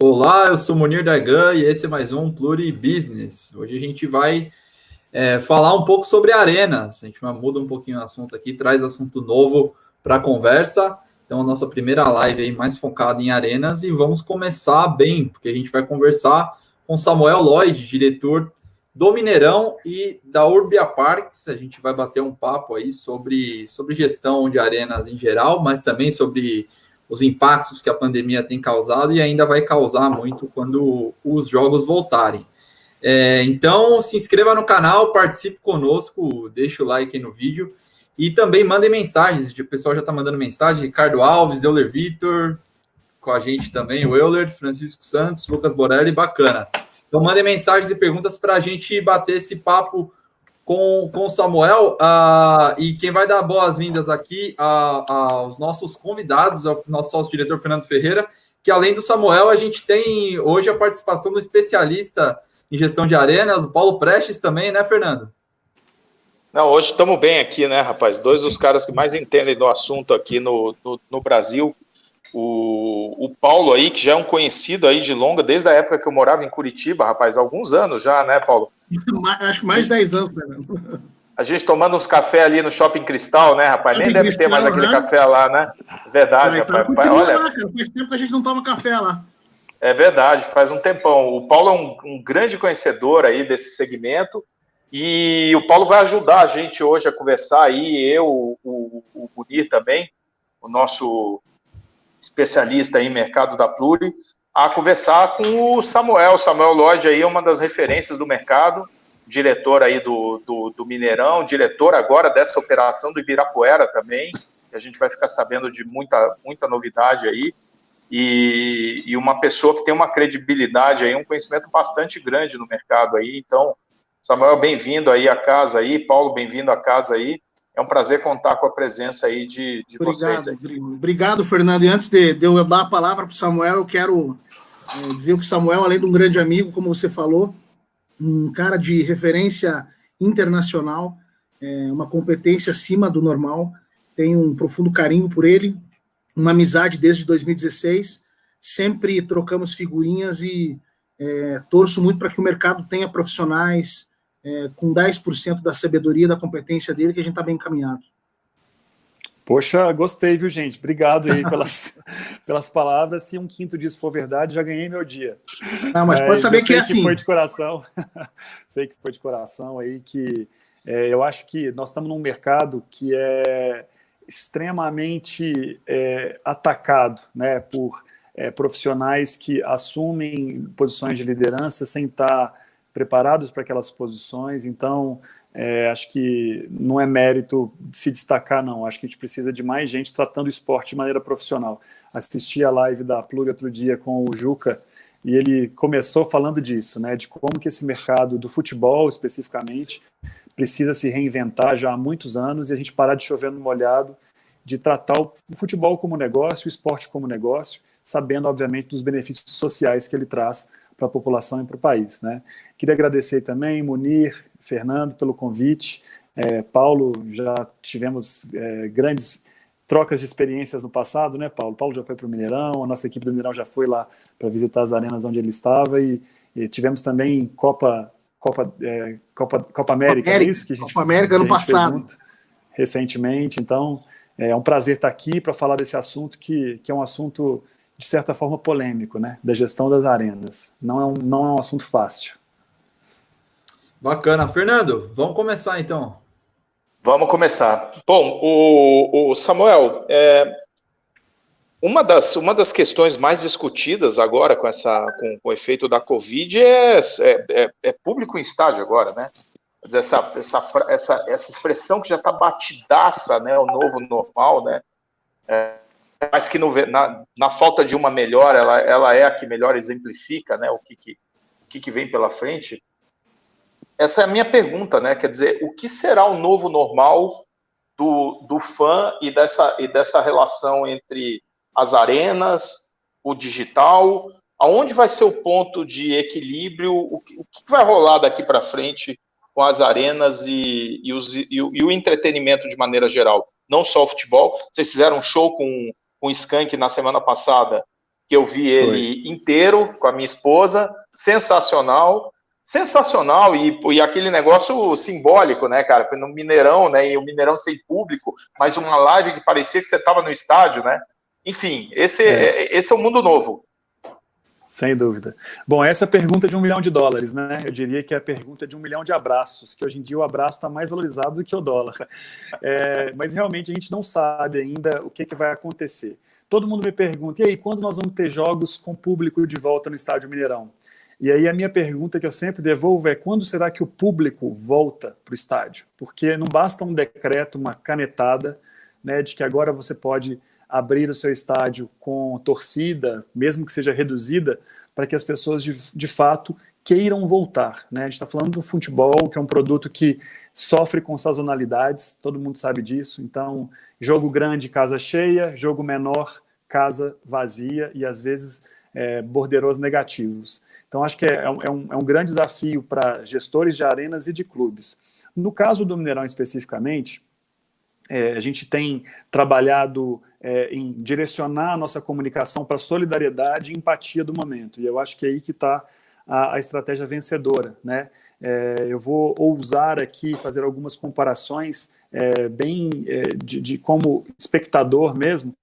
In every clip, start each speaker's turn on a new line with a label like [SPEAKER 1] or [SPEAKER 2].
[SPEAKER 1] Olá, eu sou Munir Dagan e esse é mais um Pluribusiness. Hoje a gente vai falar um pouco sobre arenas. A gente muda um pouquinho o assunto aqui, traz assunto novo para a conversa. Então, a nossa primeira live aí mais focada em arenas e vamos começar bem, porque a gente vai conversar com Samuel Lloyd, diretor do Mineirão e da Urbia Parks. A gente vai bater um papo aí sobre gestão de arenas em geral, mas também sobre os impactos que a pandemia tem causado e ainda vai causar muito quando os jogos voltarem. Então, se inscreva no canal, participe conosco, deixa o like aí no vídeo e também mandem mensagens. O pessoal já está mandando mensagem. Ricardo Alves, Euler Vitor, com a gente também, o Euler, Francisco Santos, Lucas Borelli, bacana. Então, mandem mensagens e perguntas para a gente bater esse papo com o Samuel, e quem vai dar boas-vindas aqui aos nossos convidados, ao nosso sócio-diretor Fernando Ferreira, que além do Samuel, a gente tem hoje a participação do especialista em gestão de arenas, o Paulo Prestes também, né, Fernando?
[SPEAKER 2] Não, hoje estamos bem aqui, né, rapaz? Dois dos caras que mais entendem do assunto aqui no Brasil. O Paulo aí, que já é um conhecido aí de longa, desde a época que eu morava em Curitiba, rapaz, há alguns anos já, né, Paulo?
[SPEAKER 3] Acho que mais de 10 anos, Fernando.
[SPEAKER 2] A gente tomando uns café ali no Shopping Cristal, né, rapaz? Nem deve ter mais aquele café lá, né? Verdade, rapaz.
[SPEAKER 3] Olha, lá, cara. Faz tempo que a gente não toma café lá.
[SPEAKER 2] É verdade, faz um tempão. O Paulo é um grande conhecedor aí desse segmento e o Paulo vai ajudar a gente hoje a conversar aí, o Munir também, o nosso especialista em mercado da Pluri, a conversar com o Samuel. Samuel Lloyd aí é uma das referências do mercado, diretor aí do Mineirão, diretor agora dessa operação do Ibirapuera também, que a gente vai ficar sabendo de muita novidade aí, e uma pessoa que tem uma credibilidade aí, um conhecimento bastante grande no mercado aí. Então, Samuel, bem-vindo aí à casa aí, Paulo, bem-vindo à casa aí. É um prazer contar com a presença aí de vocês. Aí.
[SPEAKER 3] Obrigado, Fernando. E antes de eu dar a palavra para o Samuel, eu quero dizer que o Samuel, além de um grande amigo, como você falou, um cara de referência internacional, uma competência acima do normal, tenho um profundo carinho por ele, uma amizade desde 2016, sempre trocamos figurinhas e torço muito para que o mercado tenha profissionais com 10% da sabedoria, da competência dele, que a gente está bem encaminhado.
[SPEAKER 4] Poxa, gostei, viu, gente? Obrigado aí pelas palavras. Se um quinto disso for verdade, já ganhei meu dia.
[SPEAKER 3] Não, mas pode saber que é assim.
[SPEAKER 4] Foi de coração. Sei que foi de coração aí, que eu acho que nós estamos num mercado que é extremamente atacado, né, por profissionais que assumem posições de liderança sem estar preparados para aquelas posições. Então, acho que não é mérito de se destacar, não. Acho que a gente precisa de mais gente tratando o esporte de maneira profissional. Assisti a live da Pluri outro dia com o Juca, e ele começou falando disso, né, de como que esse mercado do futebol, especificamente, precisa se reinventar já há muitos anos e a gente parar de chover no molhado, de tratar o futebol como negócio, o esporte como negócio, sabendo, obviamente, dos benefícios sociais que ele traz para a população e para o país, né? Queria agradecer também, Munir, Fernando, pelo convite. Paulo, já tivemos grandes trocas de experiências no passado, né, Paulo? Paulo já foi para o Mineirão, a nossa equipe do Mineirão já foi lá para visitar as arenas onde ele estava e tivemos também Copa América, é isso? Que a gente,
[SPEAKER 3] Copa América ano passado.
[SPEAKER 4] Junto, recentemente, então é um prazer estar aqui para falar desse assunto que é um assunto de certa forma polêmico, né, da gestão das arenas. Não é um assunto fácil.
[SPEAKER 1] Bacana. Fernando, vamos começar então.
[SPEAKER 2] Vamos começar. Bom, o Samuel, uma das questões mais discutidas agora com o efeito da Covid é público em estádio agora, né? Quer dizer, essa expressão que já está batidaça, né, o novo normal, né? Mas que na falta de uma melhor, ela é a que melhor exemplifica, né, o que vem pela frente. Essa é a minha pergunta, né? Quer dizer, o que será o novo normal do fã e dessa relação entre as arenas, o digital? Aonde vai ser o ponto de equilíbrio? O que vai rolar daqui para frente com as arenas e o entretenimento de maneira geral? Não só o futebol. Vocês fizeram um show com o Skank na semana passada, que eu vi ele inteiro com a minha esposa, sensacional, e aquele negócio simbólico, né, cara, no Mineirão, né, e o Mineirão sem público, mas uma live que parecia que você estava no estádio, né, enfim, esse é o mundo novo.
[SPEAKER 4] Sem dúvida. Bom, essa é a pergunta de $1 milhão, né? Eu diria que é a pergunta de 1 milhão de abraços, que hoje em dia o abraço está mais valorizado do que o dólar. Mas realmente a gente não sabe ainda o que vai acontecer. Todo mundo me pergunta, e aí, quando nós vamos ter jogos com público de volta no Estádio Mineirão? E aí a minha pergunta que eu sempre devolvo é, quando será que o público volta para o estádio? Porque não basta um decreto, uma canetada, né, de que agora você pode abrir o seu estádio com torcida, mesmo que seja reduzida, para que as pessoas de fato queiram voltar, né? A gente está falando do futebol, que é um produto que sofre com sazonalidades, todo mundo sabe disso. Então, jogo grande, casa cheia, jogo menor, casa vazia e às vezes borderos negativos. Então, acho que é um grande desafio para gestores de arenas e de clubes. No caso do Mineirão especificamente, a gente tem trabalhado em direcionar a nossa comunicação para a solidariedade e empatia do momento. E eu acho que é aí que está a estratégia vencedora, né? Eu vou ousar aqui fazer algumas comparações de como espectador mesmo,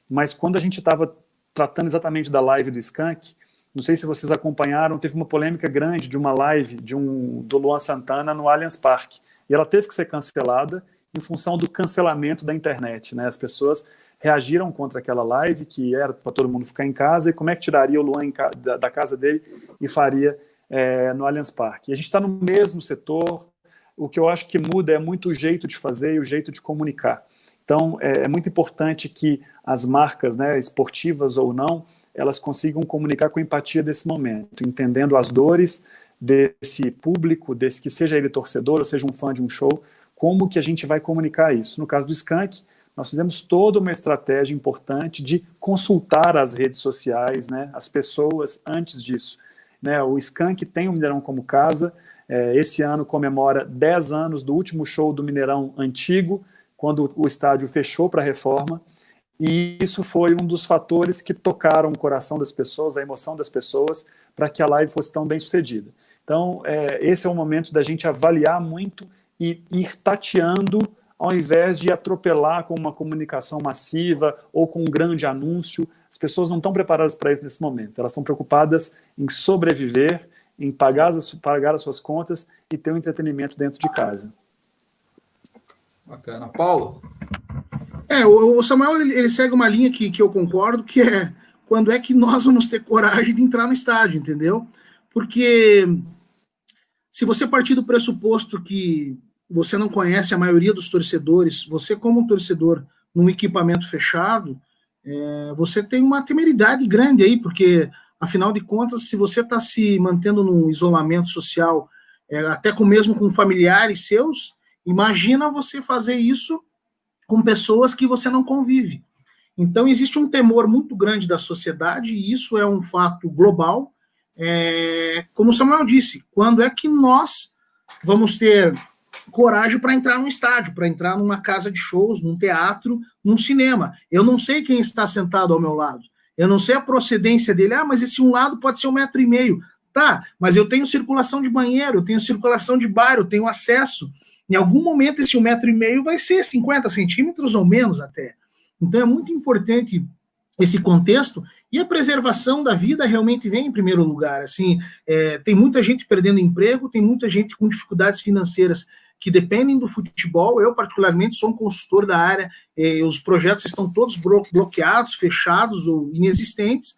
[SPEAKER 4] mas quando a gente estava tratando exatamente da live do Skank, não sei se vocês acompanharam, teve uma polêmica grande de uma live do Luan Santana no Allianz Parque, e ela teve que ser cancelada em função do cancelamento da internet, né? As pessoas reagiram contra aquela live, que era para todo mundo ficar em casa, e como é que tiraria o Luan da casa dele e faria no Allianz Parque. E a gente está no mesmo setor, o que eu acho que muda é muito o jeito de fazer e o jeito de comunicar. Então, é muito importante que as marcas, né, esportivas ou não, elas consigam comunicar com empatia desse momento, entendendo as dores desse público, desse que seja ele torcedor ou seja um fã de um show, como que a gente vai comunicar isso. No caso do Skank, nós fizemos toda uma estratégia importante de consultar as redes sociais, né, as pessoas antes disso. Né, o Skank tem o Mineirão como casa, esse ano comemora 10 anos do último show do Mineirão antigo, quando o estádio fechou para a reforma, e isso foi um dos fatores que tocaram o coração das pessoas, a emoção das pessoas, para que a live fosse tão bem sucedida. Então, esse é o momento da gente avaliar muito e ir tateando, ao invés de atropelar com uma comunicação massiva ou com um grande anúncio. As pessoas não estão preparadas para isso nesse momento. Elas estão preocupadas em sobreviver, em pagar as suas contas e ter um entretenimento dentro de casa.
[SPEAKER 1] Bacana. Paulo?
[SPEAKER 3] O Samuel ele segue uma linha que eu concordo, que é quando é que nós vamos ter coragem de entrar no estádio, entendeu? Porque se você partir do pressuposto que você não conhece a maioria dos torcedores, você como um torcedor num equipamento fechado, você tem uma temeridade grande aí, porque afinal de contas, se você está se mantendo num isolamento social, até mesmo com familiares seus, imagina você fazer isso com pessoas que você não convive. Então, existe um temor muito grande da sociedade, e isso é um fato global. Como o Samuel disse, quando é que nós vamos ter coragem para entrar num estádio, para entrar numa casa de shows, num teatro, num cinema? Eu não sei quem está sentado ao meu lado, eu não sei a procedência dele. mas esse um lado pode ser 1,5 metros. Tá, mas eu tenho circulação de banheiro, eu tenho circulação de bar, eu tenho acesso. Em algum momento, esse 1,5 metros vai ser 50 centímetros ou menos até. Então, é muito importante esse contexto, e a preservação da vida realmente vem em primeiro lugar. Assim, tem muita gente perdendo emprego, tem muita gente com dificuldades financeiras que dependem do futebol. Eu, particularmente, sou um consultor da área, os projetos estão todos bloqueados, fechados ou inexistentes,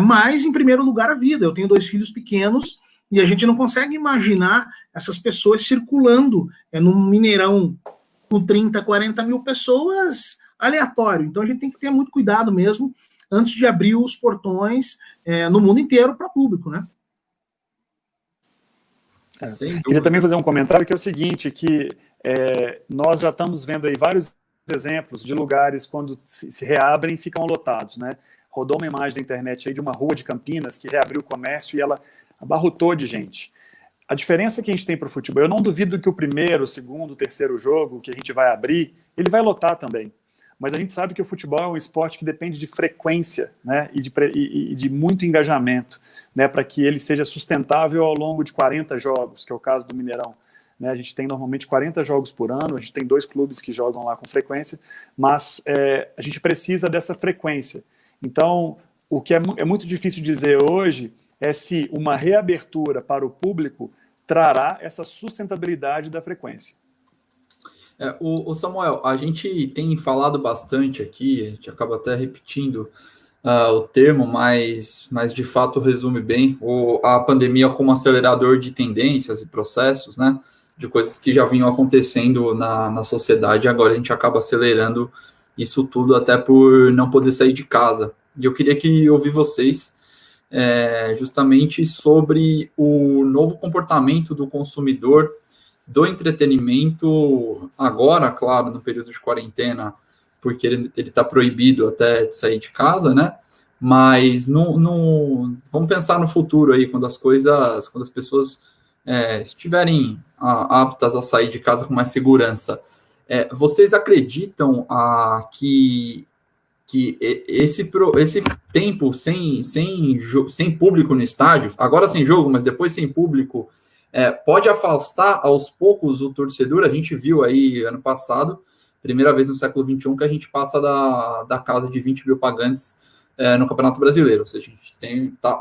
[SPEAKER 3] mas, em primeiro lugar, a vida. Eu tenho 2 filhos pequenos, e a gente não consegue imaginar essas pessoas circulando num Mineirão com 30, 40 mil pessoas aleatório. Então a gente tem que ter muito cuidado mesmo antes de abrir os portões no mundo inteiro para público, né?
[SPEAKER 4] Queria também fazer um comentário que é o seguinte, que nós já estamos vendo aí vários exemplos de lugares quando se reabrem ficam lotados, né? Rodou uma imagem da internet aí de uma rua de Campinas que reabriu o comércio e ela abarrotou de gente. A diferença que a gente tem para o futebol, eu não duvido que o primeiro, o segundo, o terceiro jogo que a gente vai abrir, ele vai lotar também. mas a gente sabe que o futebol é um esporte que depende de frequência, né, e de muito engajamento, né, para que ele seja sustentável ao longo de 40 jogos, que é o caso do Mineirão. Né, a gente tem normalmente 40 jogos por ano, a gente tem 2 clubes que jogam lá com frequência, mas a gente precisa dessa frequência. Então, o que é muito difícil dizer hoje é se uma reabertura para o público trará essa sustentabilidade da frequência.
[SPEAKER 1] O Samuel, a gente tem falado bastante aqui, a gente acaba até repetindo o termo, mas de fato resume bem a pandemia como acelerador de tendências e processos, né? De coisas que já vinham acontecendo na sociedade, agora a gente acaba acelerando isso tudo até por não poder sair de casa. E eu queria ouvir vocês justamente sobre o novo comportamento do consumidor do entretenimento agora, claro, no período de quarentena, porque ele está proibido até de sair de casa, né? Mas vamos pensar no futuro aí, quando as pessoas estiverem aptas a sair de casa com mais segurança. Vocês acreditam que esse tempo sem público no estádio, agora sem jogo, mas depois sem público, pode afastar aos poucos o torcedor? A gente viu aí ano passado, primeira vez no século XXI, que a gente passa da casa de 20 mil pagantes no Campeonato Brasileiro, ou seja, a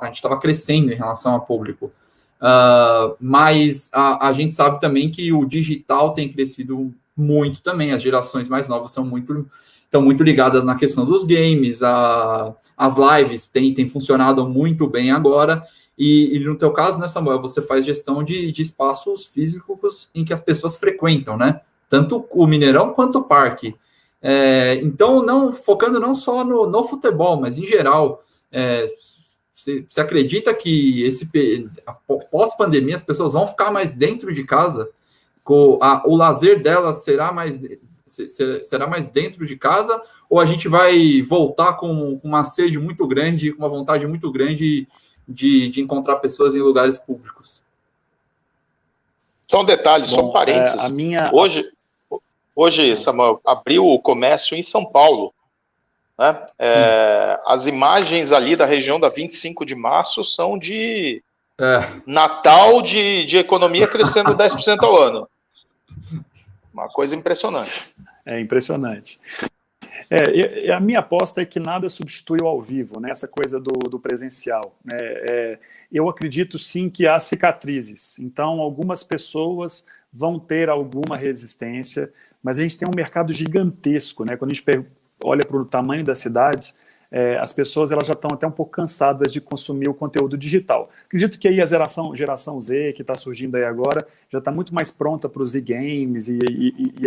[SPEAKER 1] gente estava crescendo em relação ao público. Mas a gente sabe também que o digital tem crescido muito também, as gerações mais novas estão muito ligadas na questão dos games, as lives têm funcionado muito bem agora, e no teu caso, né, Samuel, você faz gestão de espaços físicos em que as pessoas frequentam, né? Tanto o Mineirão quanto o parque. Então, focando não só no futebol, mas em geral, você acredita que pós-pandemia as pessoas vão ficar mais dentro de casa? O lazer delas será mais dentro de casa, ou a gente vai voltar com uma sede muito grande, com uma vontade muito grande de encontrar pessoas em lugares públicos?
[SPEAKER 2] Só um detalhe, só um parênteses. Hoje, Samuel, abriu o comércio em São Paulo. Né? As imagens ali da região da 25 de março são de Natal de economia crescendo 10% ao ano. Uma coisa impressionante.
[SPEAKER 4] É impressionante. A minha aposta é que nada substitui o ao vivo, né? Essa coisa do presencial. Eu acredito sim que há cicatrizes. Então, algumas pessoas vão ter alguma resistência, mas a gente tem um mercado gigantesco, né? Quando a gente olha para o tamanho das cidades, as pessoas elas já estão até um pouco cansadas de consumir o conteúdo digital. Acredito que aí a geração Z, que está surgindo aí agora, já está muito mais pronta para os e-games, e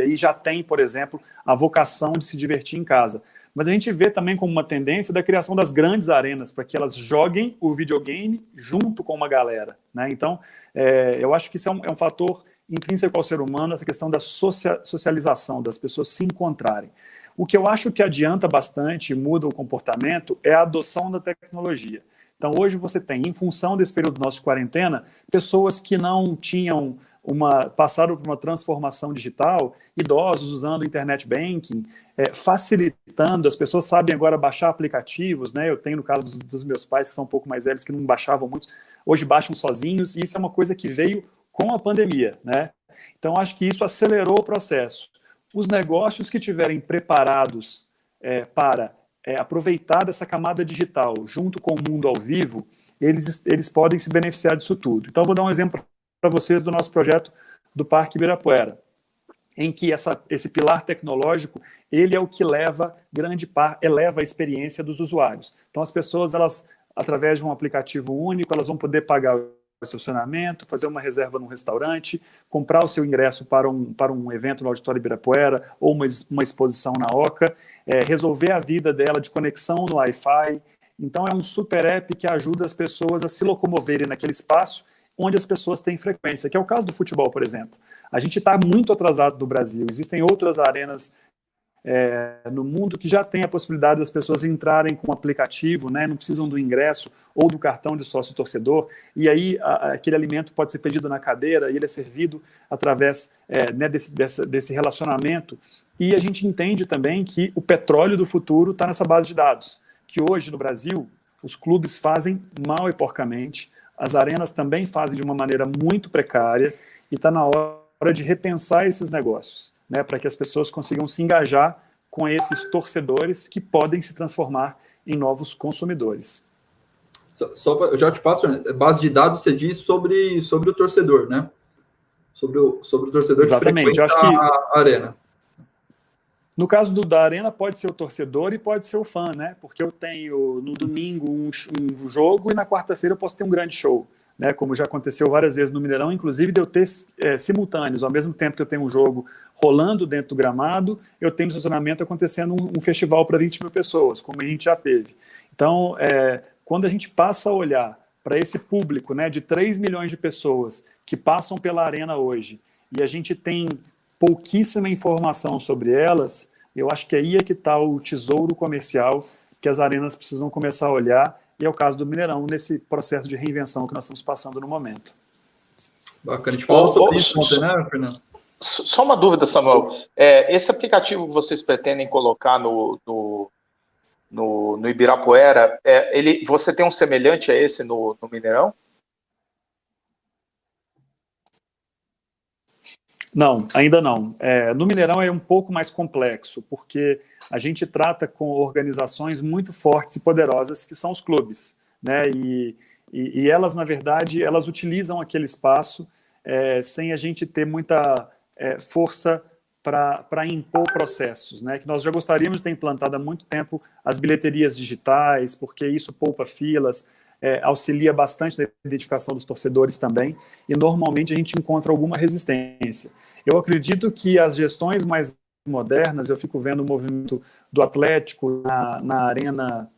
[SPEAKER 4] aí já tem, por exemplo, a vocação de se divertir em casa. Mas a gente vê também como uma tendência da criação das grandes arenas, para que elas joguem o videogame junto com uma galera. Né? Então, eu acho que isso é um fator intrínseco ao ser humano, essa questão da socialização, das pessoas se encontrarem. O que eu acho que adianta bastante, muda o comportamento, é a adoção da tecnologia. Então, hoje você tem, em função desse período nosso de quarentena, pessoas que não tinham passaram por uma transformação digital, idosos usando internet banking, facilitando, as pessoas sabem agora baixar aplicativos, né? Eu tenho no caso dos meus pais, que são um pouco mais velhos, que não baixavam muito, hoje baixam sozinhos, e isso é uma coisa que veio com a pandemia, né? Então, acho que isso acelerou o processo. Os negócios que estiverem preparados para aproveitar dessa camada digital junto com o mundo ao vivo, eles podem se beneficiar disso tudo. Então, vou dar um exemplo para vocês do nosso projeto do Parque Ibirapuera, em que esse pilar tecnológico, ele é o que eleva a experiência dos usuários. Então, as pessoas, elas, através de um aplicativo único, elas vão poder pagar o estacionamento, fazer uma reserva num restaurante, comprar o seu ingresso para um evento no Auditório Ibirapuera ou uma exposição na Oca, resolver a vida dela de conexão no Wi-Fi. Então, é um super app que ajuda as pessoas a se locomoverem naquele espaço onde as pessoas têm frequência, que é o caso do futebol, por exemplo. A gente está muito atrasado no Brasil, existem outras arenas no mundo que já tem a possibilidade das pessoas entrarem com o aplicativo, né, não precisam do ingresso ou do cartão de sócio-torcedor, e aí aquele alimento pode ser pedido na cadeira e ele é servido através desse relacionamento E a gente entende também que o petróleo do futuro está nessa base de dados, que hoje no Brasil os clubes fazem mal e porcamente, as arenas também fazem de uma maneira muito precária, e está na hora de repensar esses negócios, né, para que as pessoas consigam se engajar com esses torcedores que podem se transformar em novos consumidores.
[SPEAKER 1] Eu já te passo, base de dados você diz sobre o torcedor, né? Sobre o torcedor.
[SPEAKER 4] Exatamente.
[SPEAKER 1] Que frequenta a arena.
[SPEAKER 4] No caso da arena, pode ser o torcedor e pode ser o fã, né? Porque eu tenho no domingo um jogo e na quarta-feira eu posso ter um grande show, né? Como já aconteceu várias vezes no Mineirão, inclusive de eu ter simultâneos. Ao mesmo tempo que eu tenho um jogo rolando dentro do gramado, eu tenho um estacionamento acontecendo um festival para 20 mil pessoas, como a gente já teve. Então, quando a gente passa a olhar para esse público, né, de 3 milhões de pessoas que passam pela arena hoje, e a gente tem pouquíssima informação sobre elas, eu acho que aí é que está o tesouro comercial que as arenas precisam começar a olhar, e é o caso do Mineirão, nesse processo de reinvenção que nós estamos passando no momento.
[SPEAKER 1] Bacana, a gente falou sobre isso ontem, né, Fernando?
[SPEAKER 2] Só uma dúvida, Samuel. Esse aplicativo que vocês pretendem colocar no Ibirapuera, você tem um semelhante a esse no Mineirão?
[SPEAKER 4] Não, ainda não. No Mineirão é um pouco mais complexo, porque a gente trata com organizações muito fortes e poderosas, que são os clubes, né? E elas, na verdade, elas utilizam aquele espaço sem a gente ter muita força para impor processos, né? Que nós já gostaríamos de ter implantado há muito tempo as bilheterias digitais, porque isso poupa filas, auxilia bastante na identificação dos torcedores também, e normalmente a gente encontra alguma resistência. Eu acredito que as gestões mais modernas, eu fico vendo o movimento do Atlético na Arena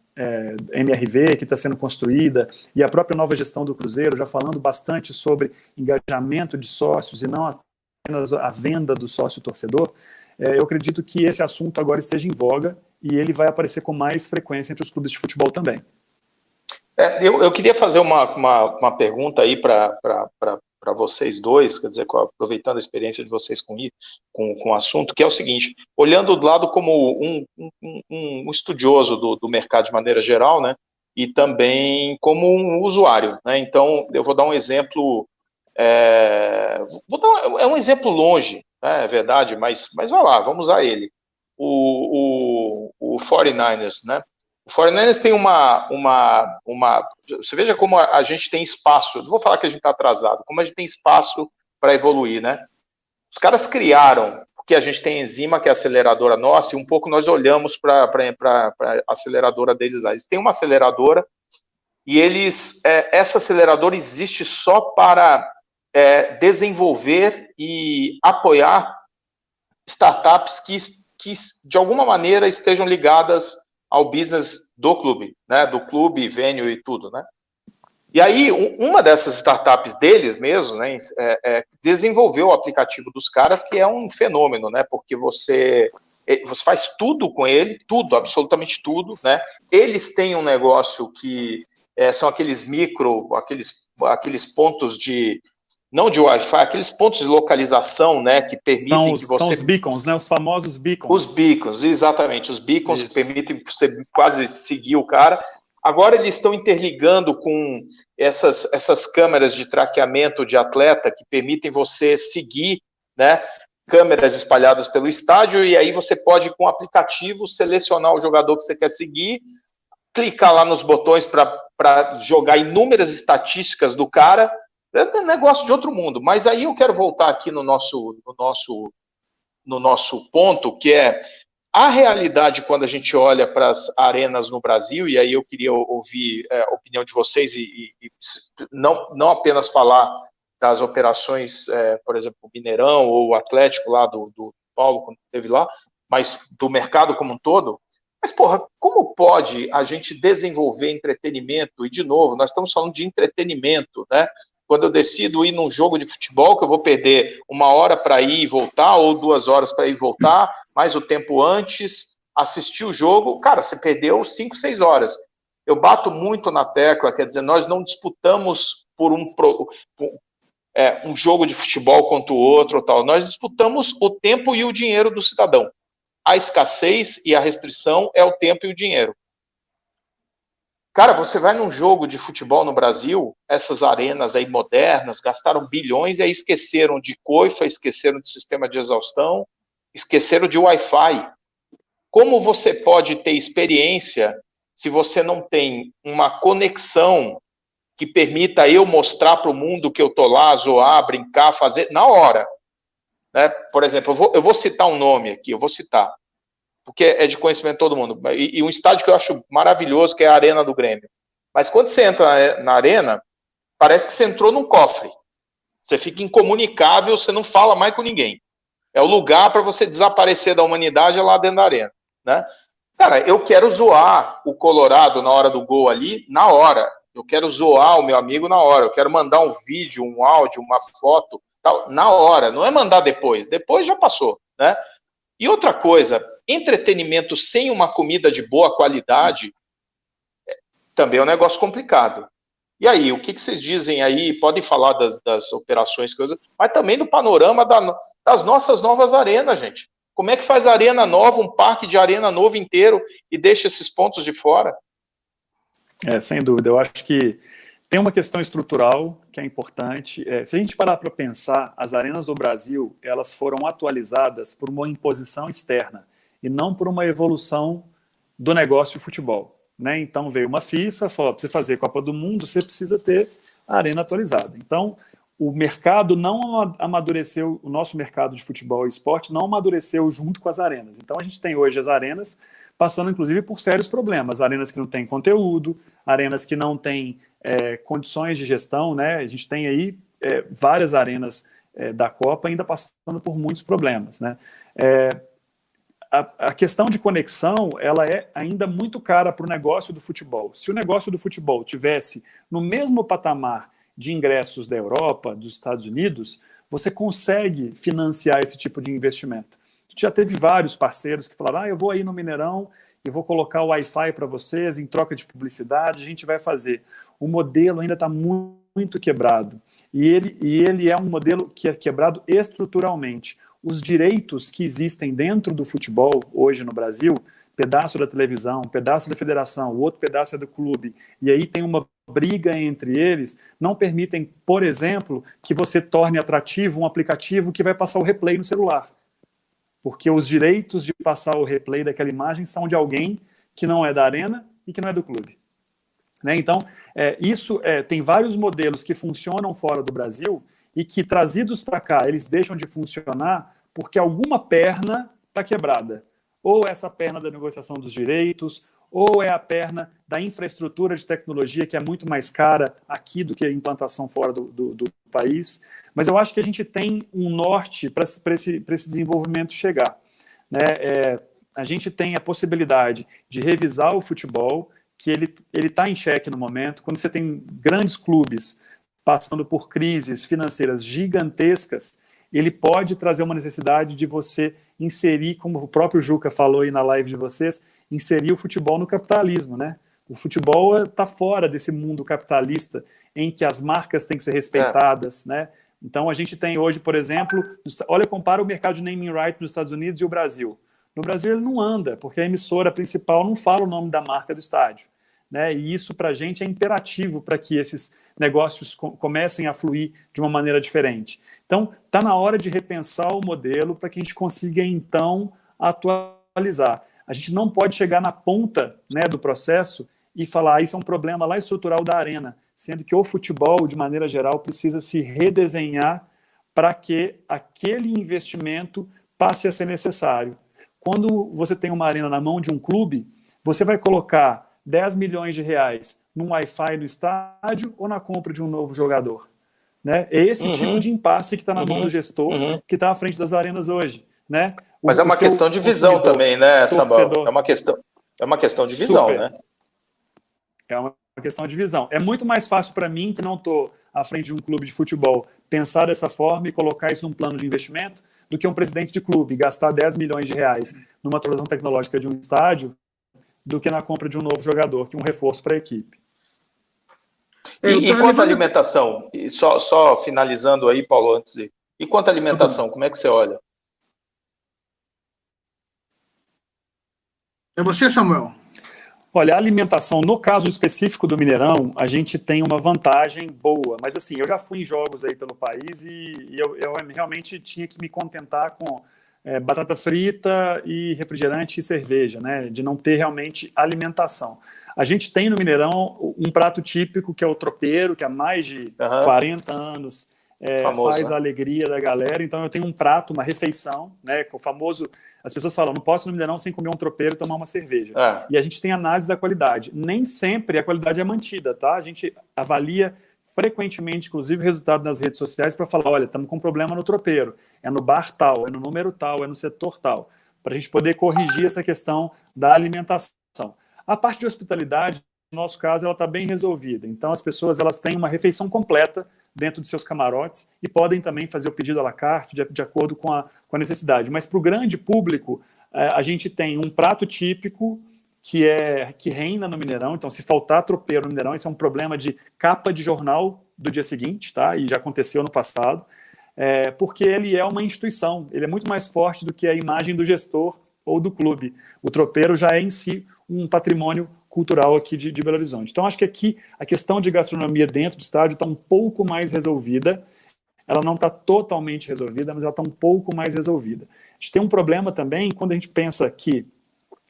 [SPEAKER 4] MRV, que está sendo construída, e a própria nova gestão do Cruzeiro, já falando bastante sobre engajamento de sócios e não apenas a venda do sócio-torcedor. Eu acredito que esse assunto agora esteja em voga e ele vai aparecer com mais frequência entre os clubes de futebol também.
[SPEAKER 2] Eu queria fazer uma pergunta aí para vocês dois, quer dizer, aproveitando a experiência de vocês com o assunto, que é o seguinte: olhando do lado como um estudioso do mercado de maneira geral, né, e também como um usuário, né? Então, eu vou dar um exemplo, um exemplo longe, né, é verdade, mas vai lá, vamos usar ele. O 49ers, né? O 49ers tem você veja como a gente tem espaço, não vou falar que a gente está atrasado, como a gente tem espaço para evoluir, né? Os caras criaram, porque a gente tem enzima, que é a aceleradora nossa, e um pouco nós olhamos para a aceleradora deles lá. Eles têm uma aceleradora, e essa aceleradora existe só para desenvolver e apoiar startups que de alguma maneira estejam ligadas ao business do clube, né, do clube, venue e tudo, né. E aí, uma dessas startups deles mesmo, né, desenvolveu o aplicativo dos caras, que é um fenômeno, né, porque você faz tudo com ele, tudo, absolutamente tudo, né. Eles têm um negócio que são aqueles aqueles pontos não de Wi-Fi, aqueles pontos de localização, né, que permitem que você...
[SPEAKER 4] São os beacons, né, os famosos beacons.
[SPEAKER 2] Os beacons, exatamente, os beacons. Isso. Que permitem você quase seguir o cara. Agora eles estão interligando com essas câmeras de traqueamento de atleta que permitem você seguir, né, câmeras espalhadas pelo estádio, e aí você pode, com o aplicativo, selecionar o jogador que você quer seguir, clicar lá nos botões para jogar inúmeras estatísticas do cara. É um negócio de outro mundo. Mas aí eu quero voltar aqui no nosso ponto, que é a realidade quando a gente olha para as arenas no Brasil, e aí eu queria ouvir a opinião de vocês e não apenas falar das operações, por exemplo, o Mineirão ou o Atlético lá do Paulo, quando esteve lá, mas do mercado como um todo. Mas, porra, como pode a gente desenvolver entretenimento? E, de novo, nós estamos falando de entretenimento, né? Quando eu decido ir num jogo de futebol, que eu vou perder 1 hora para ir e voltar, ou 2 horas para ir e voltar, mais o tempo antes, assistir o jogo, cara, você perdeu 5, 6 horas. Eu bato muito na tecla, quer dizer, nós não disputamos por um jogo de futebol contra o outro, ou tal. Nós disputamos o tempo e o dinheiro do cidadão. a escassez e a restrição é o tempo e o dinheiro. Cara, você vai num jogo de futebol no Brasil, essas arenas aí modernas gastaram bilhões e aí esqueceram de coifa, esqueceram de sistema de exaustão, esqueceram de Wi-Fi. Como você pode ter experiência se você não tem uma conexão que permita eu mostrar para o mundo que eu estou lá, zoar, brincar, fazer na hora? Né? Por exemplo, eu vou citar um nome aqui, porque é de conhecimento de todo mundo. E um estádio que eu acho maravilhoso, que é a Arena do Grêmio. Mas quando você entra na arena, parece que você entrou num cofre. Você fica incomunicável, você não fala mais com ninguém. É o lugar para você desaparecer da humanidade, é lá dentro da arena. Né? Cara, eu quero zoar o Colorado na hora do gol ali, na hora. Eu quero zoar o meu amigo na hora. Eu quero mandar um vídeo, um áudio, uma foto, tal, na hora. Não é mandar depois. Depois já passou, né? E outra coisa, entretenimento sem uma comida de boa qualidade também é um negócio complicado. E aí, o que vocês dizem aí? Podem falar das operações, coisas, mas também do panorama das nossas novas arenas, gente. Como é que faz arena nova, um parque de arena novo inteiro e deixa esses pontos de fora?
[SPEAKER 4] Sem dúvida. Eu acho que tem uma questão estrutural que é importante. Se a gente parar para pensar, as arenas do Brasil, elas foram atualizadas por uma imposição externa e não por uma evolução do negócio de futebol. Né? Então veio uma FIFA, falou, para você fazer Copa do Mundo, você precisa ter a arena atualizada. Então o mercado não amadureceu, o nosso mercado de futebol e esporte não amadureceu junto com as arenas. Então a gente tem hoje as arenas passando inclusive por sérios problemas, arenas que não têm conteúdo, arenas que não têm condições de gestão, né? A gente tem aí várias arenas da Copa ainda passando por muitos problemas, né? A questão de conexão, ela é ainda muito cara para o negócio do futebol. Se o negócio do futebol tivesse no mesmo patamar de ingressos da Europa, dos Estados Unidos, você consegue financiar esse tipo de investimento. A gente já teve vários parceiros que falaram, eu vou aí no Mineirão e vou colocar o Wi-Fi para vocês em troca de publicidade, a gente vai fazer. O modelo ainda está muito quebrado. E ele é um modelo que é quebrado estruturalmente. Os direitos que existem dentro do futebol hoje no Brasil, pedaço da televisão, pedaço da federação, o outro pedaço é do clube, e aí tem uma briga entre eles, não permitem, por exemplo, que você torne atrativo um aplicativo que vai passar o replay no celular. Porque os direitos de passar o replay daquela imagem são de alguém que não é da arena e que não é do clube. Né? Então, tem vários modelos que funcionam fora do Brasil e que, trazidos para cá, eles deixam de funcionar porque alguma perna está quebrada. Ou essa perna da negociação dos direitos, ou é a perna da infraestrutura de tecnologia, que é muito mais cara aqui do que a implantação fora do país. Mas eu acho que a gente tem um norte para esse desenvolvimento chegar. Né? A gente tem a possibilidade de revisar o futebol, que ele está em xeque no momento. Quando você tem grandes clubes passando por crises financeiras gigantescas, ele pode trazer uma necessidade de você inserir, como o próprio Juca falou aí na live de vocês, inserir o futebol no capitalismo, né? O futebol está fora desse mundo capitalista em que as marcas têm que ser respeitadas, né? Então a gente tem hoje, por exemplo, compara o mercado de naming right nos Estados Unidos e o Brasil. No Brasil ele não anda, porque a emissora principal não fala o nome da marca do estádio, né? E isso para a gente é imperativo para que esses negócios comecem a fluir de uma maneira diferente. Então, está na hora de repensar o modelo para que a gente consiga, então, atualizar. A gente não pode chegar na ponta, né, do processo e falar isso é um problema lá estrutural da arena, sendo que o futebol, de maneira geral, precisa se redesenhar para que aquele investimento passe a ser necessário. Quando você tem uma arena na mão de um clube, você vai colocar 10 milhões de reais num Wi-Fi no estádio ou na compra de um novo jogador? Né? É esse tipo de impasse que está na mão do gestor, que está à frente das arenas hoje. Né?
[SPEAKER 2] Mas é uma questão de visão também, né, Samuel? É uma questão de visão, né?
[SPEAKER 4] É uma questão de visão. É muito mais fácil para mim, que não estou à frente de um clube de futebol, pensar dessa forma e colocar isso num plano de investimento, do que um presidente de clube gastar 10 milhões de reais numa atualização tecnológica de um estádio, do que na compra de um novo jogador, que é um reforço para a equipe.
[SPEAKER 2] E quanto à alimentação? Só finalizando aí, Paulo, antes de... E quanto à alimentação, como é que você olha?
[SPEAKER 3] É você, Samuel?
[SPEAKER 4] Olha, a alimentação, no caso específico do Mineirão, a gente tem uma vantagem boa, mas assim, eu já fui em jogos aí pelo país e eu realmente tinha que me contentar com batata frita e refrigerante e cerveja, né, de não ter realmente alimentação. A gente tem no Mineirão um prato típico que é o tropeiro, que há mais de 40 anos faz a alegria da galera. Então eu tenho um prato, uma refeição, né, com o famoso... As pessoas falam, não posso ir no Mineirão sem comer um tropeiro e tomar uma cerveja. E a gente tem análise da qualidade. Nem sempre a qualidade é mantida, tá? A gente avalia frequentemente, inclusive, o resultado nas redes sociais para falar, olha, estamos com um problema no tropeiro. É no bar tal, é no número tal, é no setor tal. Para a gente poder corrigir essa questão da alimentação. A parte de hospitalidade, no nosso caso, ela está bem resolvida. Então, as pessoas elas têm uma refeição completa dentro de seus camarotes e podem também fazer o pedido à la carte de acordo com a necessidade. Mas para o grande público, a gente tem um prato típico que reina no Mineirão. Então, se faltar tropeiro no Mineirão, isso é um problema de capa de jornal do dia seguinte, tá? E já aconteceu no passado, porque ele é uma instituição, ele é muito mais forte do que a imagem do gestor ou do clube. O tropeiro já é em si um patrimônio cultural aqui de Belo Horizonte. Então, acho que aqui a questão de gastronomia dentro do estádio está um pouco mais resolvida. Ela não está totalmente resolvida, mas ela está um pouco mais resolvida. A gente tem um problema também quando a gente pensa que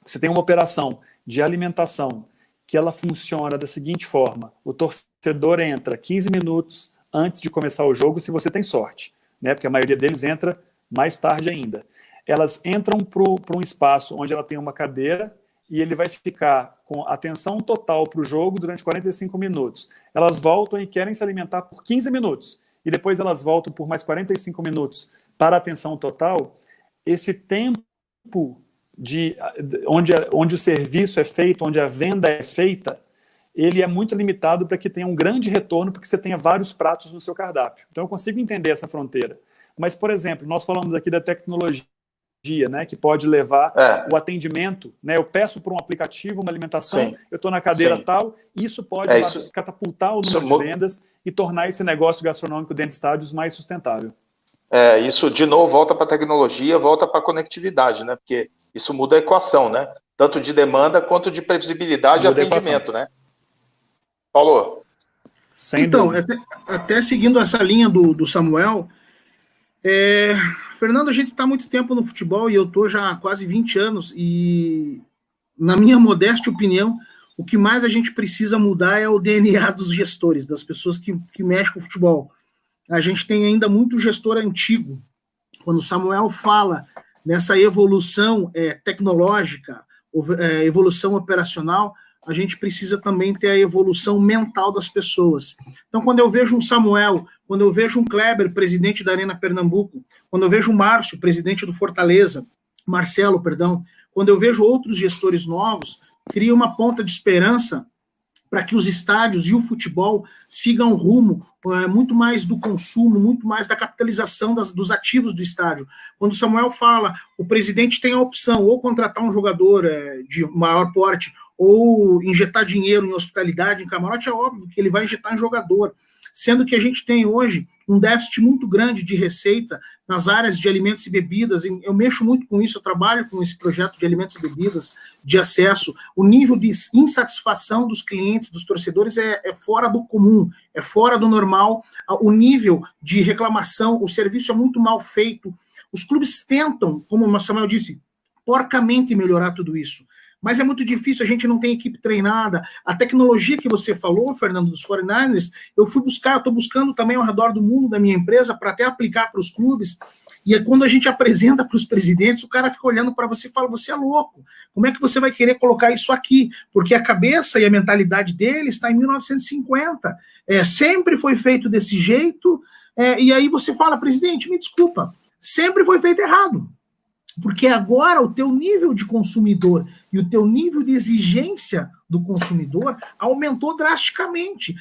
[SPEAKER 4] você tem uma operação de alimentação que ela funciona da seguinte forma: o torcedor entra 15 minutos antes de começar o jogo, se você tem sorte, né? Porque a maioria deles entra mais tarde ainda. Elas entram para um espaço onde ela tem uma cadeira e ele vai ficar com atenção total para o jogo durante 45 minutos. Elas voltam e querem se alimentar por 15 minutos. E depois elas voltam por mais 45 minutos para a atenção total. Esse tempo onde o serviço é feito, onde a venda é feita, ele é muito limitado para que tenha um grande retorno, porque você tenha vários pratos no seu cardápio. Então eu consigo entender essa fronteira. Mas, por exemplo, nós falamos aqui da tecnologia, né, que pode levar o atendimento, né, eu peço por um aplicativo uma alimentação, eu estou na cadeira tal, isso pode catapultar o número de vendas e tornar esse negócio gastronômico dentro de estádios mais sustentável.
[SPEAKER 2] Isso de novo volta para a tecnologia, volta para a conectividade, né, porque isso muda a equação, né, tanto de demanda quanto de previsibilidade e atendimento, né. Paulo?
[SPEAKER 3] Então, até seguindo essa linha do Samuel, Fernando, a gente está há muito tempo no futebol e eu estou já há quase 20 anos e, na minha modesta opinião, o que mais a gente precisa mudar é o DNA dos gestores, das pessoas que mexem com o futebol. A gente tem ainda muito gestor antigo. Quando o Samuel fala nessa evolução tecnológica, evolução operacional, a gente precisa também ter a evolução mental das pessoas. Então, quando eu vejo um Samuel, quando eu vejo um Kleber, presidente da Arena Pernambuco, quando eu vejo o Márcio, presidente do Fortaleza, Marcelo, perdão, quando eu vejo outros gestores novos, cria uma ponta de esperança para que os estádios e o futebol sigam um rumo muito mais do consumo, muito mais da capitalização dos ativos do estádio. Quando o Samuel fala, o presidente tem a opção ou contratar um jogador de maior porte ou injetar dinheiro em hospitalidade, em camarote, é óbvio que ele vai injetar em jogador, sendo que a gente tem hoje um déficit muito grande de receita nas áreas de alimentos e bebidas. Eu mexo muito com isso, eu trabalho com esse projeto de alimentos e bebidas, de acesso. O nível de insatisfação dos clientes, dos torcedores é fora do comum, é fora do normal. O nível de reclamação, o serviço é muito mal feito. Os clubes tentam, como o Samuel disse, porcamente melhorar tudo isso. Mas é muito difícil, a gente não tem equipe treinada. A tecnologia que você falou, Fernando, dos 49ers, eu estou buscando também ao redor do mundo da minha empresa para até aplicar para os clubes. E quando a gente apresenta para os presidentes, o cara fica olhando para você e fala, você é louco, como é que você vai querer colocar isso aqui? Porque a cabeça e a mentalidade dele está em 1950. Sempre foi feito desse jeito, e aí você fala, presidente, me desculpa, sempre foi feito errado. Porque agora o teu nível de consumidor e o teu nível de exigência do consumidor aumentou drasticamente.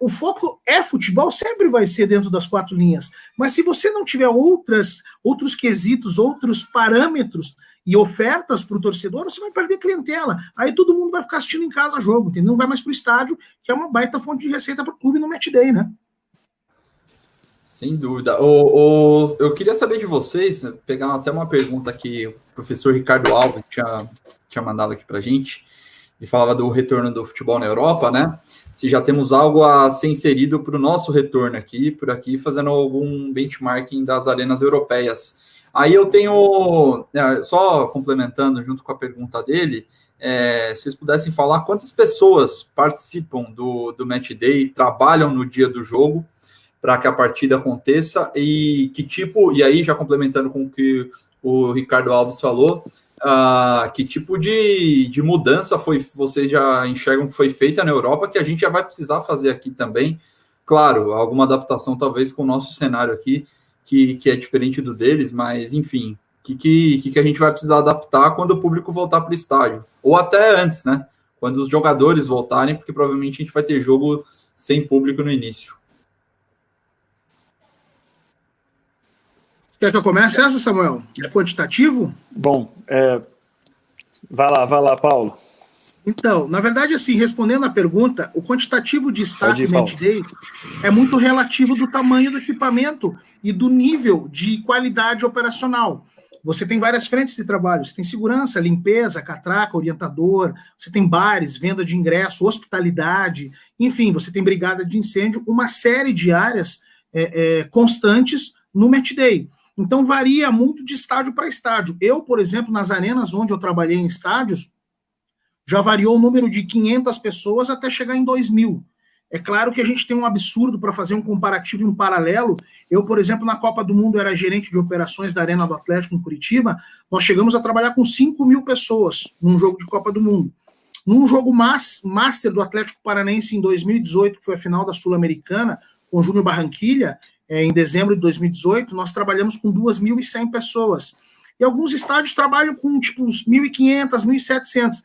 [SPEAKER 3] O foco futebol, sempre vai ser dentro das 4 linhas. Mas se você não tiver outros quesitos, outros parâmetros e ofertas para o torcedor, você vai perder clientela. Aí todo mundo vai ficar assistindo em casa jogo, entendeu? Não vai mais para o estádio, que é uma baita fonte de receita para o clube no match day, né?
[SPEAKER 1] Sem dúvida. Eu queria saber de vocês, né, pegar até uma pergunta que o professor Ricardo Alves tinha mandado aqui para a gente. Ele falava do retorno do futebol na Europa, né? Se já temos algo a ser inserido para o nosso retorno aqui, por aqui, fazendo algum benchmarking das arenas europeias. Aí eu tenho, só complementando junto com a pergunta dele, se vocês pudessem falar quantas pessoas participam do Match Day, trabalham no dia do jogo, para que a partida aconteça, e que tipo, e aí já complementando com o que o Ricardo Alves falou, que tipo de mudança vocês já enxergam que foi feita na Europa, que a gente já vai precisar fazer aqui também, claro, alguma adaptação talvez com o nosso cenário aqui, que é diferente do deles, mas enfim, que a gente vai precisar adaptar quando o público voltar para o estádio, ou até antes, né, quando os jogadores voltarem, porque provavelmente a gente vai ter jogo sem público no início.
[SPEAKER 3] Quer que eu comece essa, Samuel? De quantitativo?
[SPEAKER 4] Bom, vai lá, Paulo.
[SPEAKER 3] Então, na verdade, assim, respondendo à pergunta, o quantitativo de estádio Match Day é muito relativo do tamanho do equipamento e do nível de qualidade operacional. Você tem várias frentes de trabalho, você tem segurança, limpeza, catraca, orientador, você tem bares, venda de ingresso, hospitalidade, enfim, você tem brigada de incêndio, uma série de áreas constantes no Match Day. Então, varia muito de estádio para estádio. Eu, por exemplo, nas arenas onde eu trabalhei em estádios, já variou o número de 500 pessoas até chegar em 2.000. É claro que a gente tem um absurdo para fazer um comparativo e um paralelo. Eu, por exemplo, na Copa do Mundo, era gerente de operações da Arena do Atlético em Curitiba. Nós chegamos a trabalhar com 5.000 pessoas num jogo de Copa do Mundo. Num jogo Master do Atlético Paranaense em 2018, que foi a final da Sul-Americana, com o Júnior Barranquilla, em dezembro de 2018, nós trabalhamos com 2.100 pessoas. E alguns estádios trabalham com, tipo, 1.500, 1.700,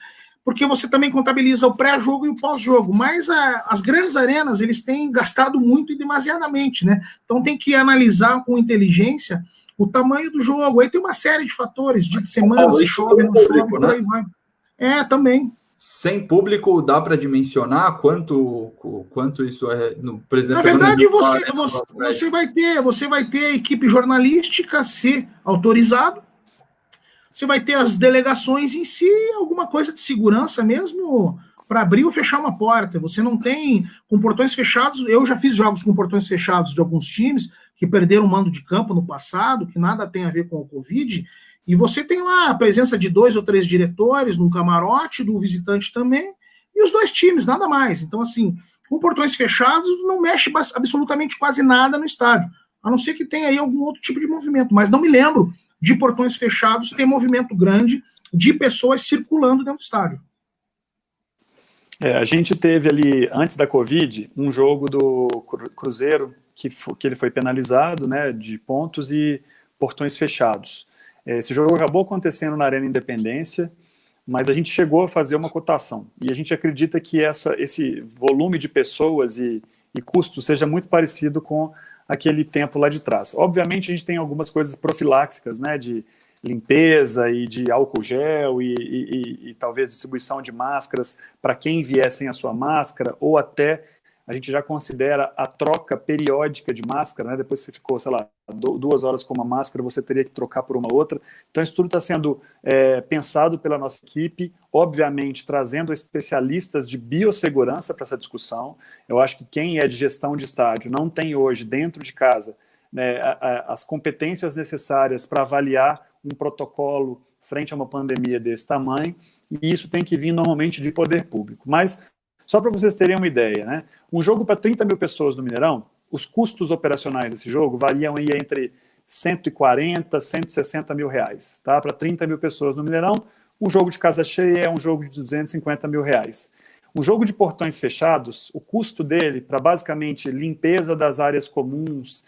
[SPEAKER 3] porque você também contabiliza o pré-jogo e o pós-jogo. Mas as grandes arenas, eles têm gastado muito e demasiadamente, né? Então tem que analisar com inteligência o tamanho do jogo. Aí tem uma série de fatores, de semana, se chove, não chove, por aí vai. Também.
[SPEAKER 1] Sem público, dá para dimensionar quanto isso é, por exemplo...
[SPEAKER 3] Na verdade, você vai ter a equipe jornalística ser autorizado, você vai ter as delegações em si, alguma coisa de segurança mesmo, para abrir ou fechar uma porta. Você não tem, com portões fechados, eu já fiz jogos com portões fechados de alguns times que perderam o mando de campo no passado, que nada tem a ver com o Covid, e você tem lá a presença de 2 ou 3 diretores num camarote, do visitante também, e os 2 times, nada mais. Então, assim, com portões fechados, não mexe absolutamente quase nada no estádio, a não ser que tenha aí algum outro tipo de movimento, mas não me lembro de portões fechados ter movimento grande de pessoas circulando dentro do estádio.
[SPEAKER 4] A gente teve ali, antes da Covid, um jogo do Cruzeiro que ele foi penalizado, né, de pontos e portões fechados. Esse jogo acabou acontecendo na Arena Independência, mas a gente chegou a fazer uma cotação. E a gente acredita que esse volume de pessoas e custo seja muito parecido com aquele tempo lá de trás. Obviamente, a gente tem algumas coisas profiláxicas, né, de limpeza e de álcool gel e talvez distribuição de máscaras para quem vier sem a sua máscara, ou até a gente já considera a troca periódica de máscara, né? Depois que você ficou, sei lá, 2 horas com uma máscara, você teria que trocar por uma outra. Então, isso tudo está sendo pensado pela nossa equipe, obviamente trazendo especialistas de biossegurança para essa discussão. Eu acho que quem é de gestão de estádio não tem hoje, dentro de casa, né, as competências necessárias para avaliar um protocolo frente a uma pandemia desse tamanho, e isso tem que vir normalmente de poder público. Mas, só para vocês terem uma ideia, né, um jogo para 30 mil pessoas no Mineirão, os custos operacionais desse jogo variam aí entre 140 a 160 mil reais, tá? Para 30 mil pessoas no Mineirão, um jogo de casa cheia é um jogo de 250 mil reais. Um jogo de portões fechados, o custo dele para basicamente limpeza das áreas comuns,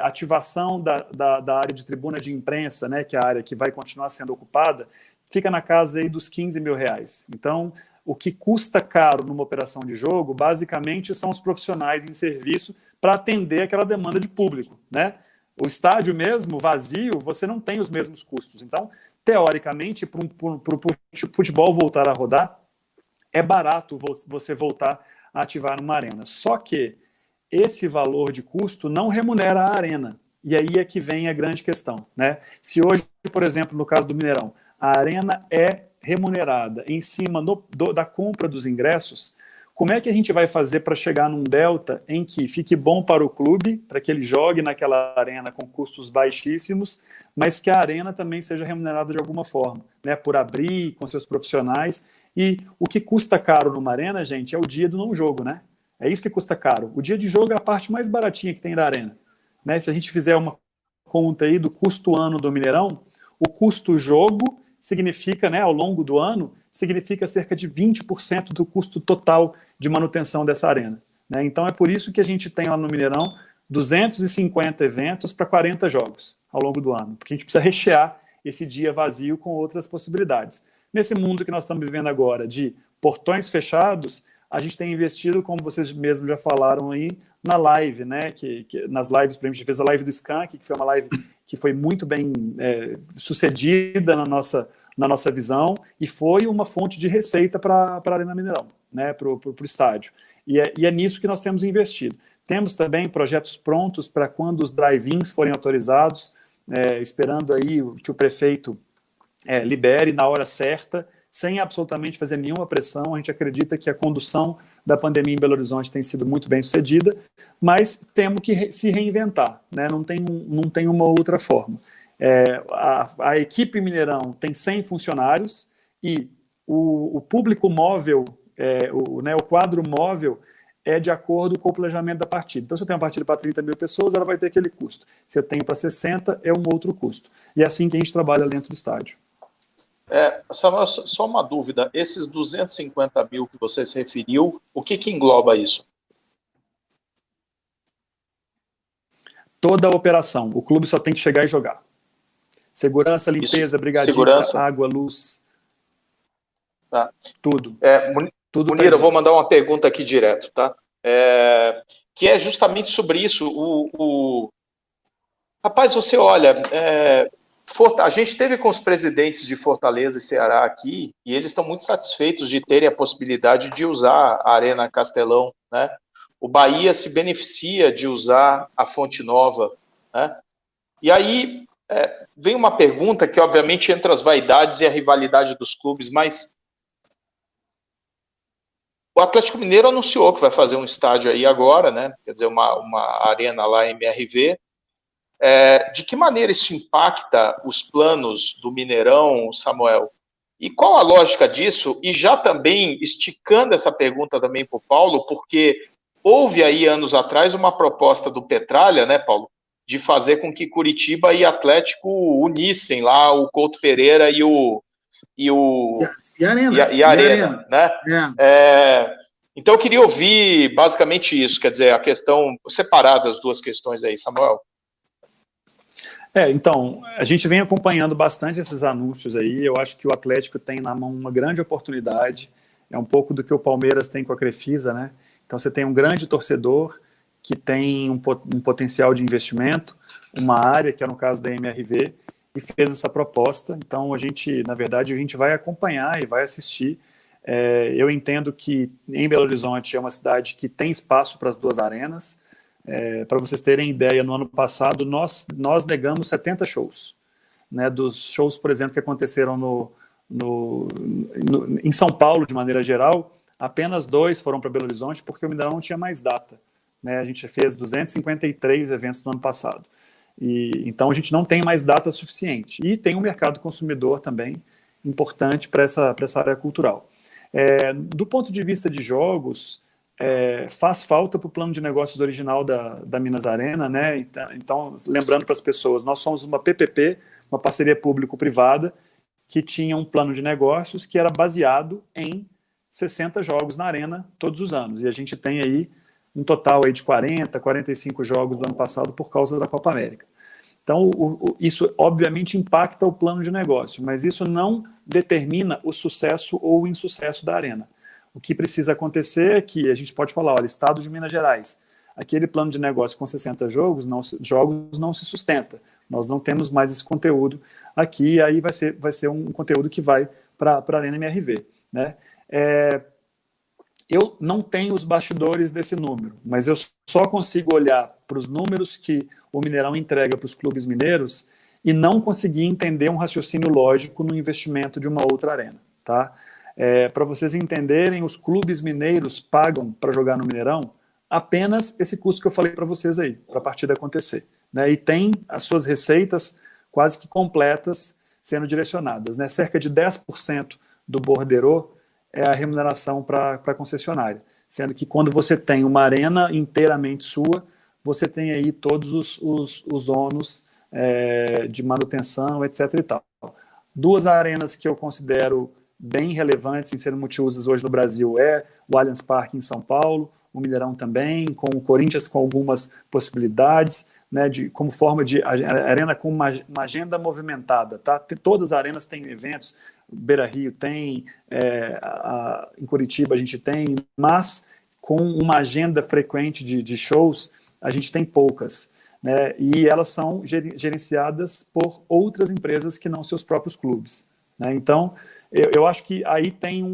[SPEAKER 4] ativação da área de tribuna de imprensa, né, que é a área que vai continuar sendo ocupada, fica na casa aí dos 15 mil reais. Então, o que custa caro numa operação de jogo, basicamente, são os profissionais em serviço para atender aquela demanda de público, né? O estádio mesmo, vazio, você não tem os mesmos custos. Então, teoricamente, para o futebol voltar a rodar, é barato você voltar a ativar uma arena. Só que esse valor de custo não remunera a arena. E aí é que vem a grande questão, né? Se hoje, por exemplo, no caso do Mineirão, a arena é remunerada em cima da compra dos ingressos, como é que a gente vai fazer para chegar num delta em que fique bom para o clube, para que ele jogue naquela arena com custos baixíssimos, mas que a arena também seja remunerada de alguma forma, né? Por abrir com seus profissionais. E o que custa caro numa arena, gente, é o dia do não jogo, né? É isso que custa caro. O dia de jogo é a parte mais baratinha que tem da arena, né? Se a gente fizer uma conta aí do custo ano do Mineirão, o custo jogo significa, né, ao longo do ano, significa cerca de 20% do custo total de manutenção dessa arena, né? Então é por isso que a gente tem lá no Mineirão 250 eventos para 40 jogos ao longo do ano, porque a gente precisa rechear esse dia vazio com outras possibilidades. Nesse mundo que nós estamos vivendo agora, de portões fechados, a gente tem investido, como vocês mesmos já falaram aí, na live, né? Nas lives, por exemplo, a gente fez a live do Skank, que foi uma live que foi muito bem sucedida na nossa visão e foi uma fonte de receita para a Arena Mineirão, né? Para o estádio. E é nisso que nós temos investido. Temos também projetos prontos para quando os drive-ins forem autorizados, esperando aí que o prefeito libere na hora certa, sem absolutamente fazer nenhuma pressão. A gente acredita que a condução da pandemia em Belo Horizonte tem sido muito bem sucedida, mas temos que se reinventar, né? Não tem uma outra forma. A equipe Mineirão tem 100 funcionários e o público móvel, o quadro móvel é de acordo com o planejamento da partida. Então, se eu tenho uma partida para 30 mil pessoas, ela vai ter aquele custo. Se eu tenho para 60, é um outro custo. E é assim que a gente trabalha dentro do estádio.
[SPEAKER 2] Samuel, só uma dúvida, esses 250 mil que você se referiu, o que engloba isso?
[SPEAKER 4] Toda a operação, o clube só tem que chegar e jogar. Segurança, limpeza, brigadista, água, luz,
[SPEAKER 2] tá.
[SPEAKER 4] Tudo.
[SPEAKER 2] Tudo. Munir, eu vou mandar uma pergunta aqui direto, tá? Que é justamente sobre isso. Rapaz, você olha... A gente teve com os presidentes de Fortaleza e Ceará aqui, e eles estão muito satisfeitos de terem a possibilidade de usar a Arena Castelão, né? O Bahia se beneficia de usar a Fonte Nova, né? E aí vem uma pergunta que, obviamente, entre as vaidades e a rivalidade dos clubes, mas o Atlético Mineiro anunciou que vai fazer um estádio aí agora, né? Quer dizer, uma arena lá em MRV. De que maneira isso impacta os planos do Mineirão, Samuel? E qual a lógica disso? E já também esticando essa pergunta também para o Paulo, porque houve aí anos atrás uma proposta do Petralha, né, Paulo, de fazer com que Curitiba e Atlético unissem lá o Couto Pereira e a Arena, né? Então eu queria ouvir basicamente isso, quer dizer, a questão separada, as duas questões aí, Samuel.
[SPEAKER 4] Então, a gente vem acompanhando bastante esses anúncios aí. Eu acho que o Atlético tem na mão uma grande oportunidade. É um pouco do que o Palmeiras tem com a Crefisa, né? Então, você tem um grande torcedor que tem um potencial de investimento, uma área, que é no caso da MRV, e fez essa proposta. Então, na verdade, a gente vai acompanhar e vai assistir. Eu entendo que em Belo Horizonte é uma cidade que tem espaço para as duas arenas. Para vocês terem ideia, no ano passado nós negamos 70 shows, né, dos shows, por exemplo, que aconteceram em São Paulo, de maneira geral, apenas 2 foram para Belo Horizonte, porque o Mineirão não tinha mais data, né? A gente fez 253 eventos no ano passado, então a gente não tem mais data suficiente, e tem um mercado consumidor também importante para essa área cultural. Do ponto de vista de jogos, faz falta para o plano de negócios original da Minas Arena, né? Então, lembrando para as pessoas, nós somos uma PPP, uma parceria público-privada, que tinha um plano de negócios que era baseado em 60 jogos na Arena todos os anos, e a gente tem aí um total aí de 45 jogos do ano passado por causa da Copa América. Então, isso obviamente impacta o plano de negócio, mas isso não determina o sucesso ou o insucesso da Arena. O que precisa acontecer é que a gente pode falar, olha, Estado de Minas Gerais, aquele plano de negócio com 60 jogos não se sustenta. Nós não temos mais esse conteúdo aqui, e aí vai ser um conteúdo que vai para a Arena MRV, né? Eu não tenho os bastidores desse número, mas eu só consigo olhar para os números que o Mineirão entrega para os clubes mineiros e não conseguir entender um raciocínio lógico no investimento de uma outra arena. Tá? Para vocês entenderem, os clubes mineiros pagam para jogar no Mineirão apenas esse custo que eu falei para vocês aí, para a partida acontecer. Né? E tem as suas receitas quase que completas sendo direcionadas. Né? Cerca de 10% do borderô é a remuneração para a concessionária. Sendo que quando você tem uma arena inteiramente sua, você tem aí todos os ônus de manutenção, etc. e tal. Duas arenas que eu considero bem relevantes em serem multiusos hoje no Brasil o Allianz Parque em São Paulo, o Mineirão também, com o Corinthians com algumas possibilidades, né, como forma de arena com uma agenda movimentada. Tá? Todas as arenas têm eventos, Beira-Rio tem, em Curitiba a gente tem, mas com uma agenda frequente de shows, a gente tem poucas. Né, e elas são gerenciadas por outras empresas que não seus próprios clubes. Né? Então, eu acho que aí tem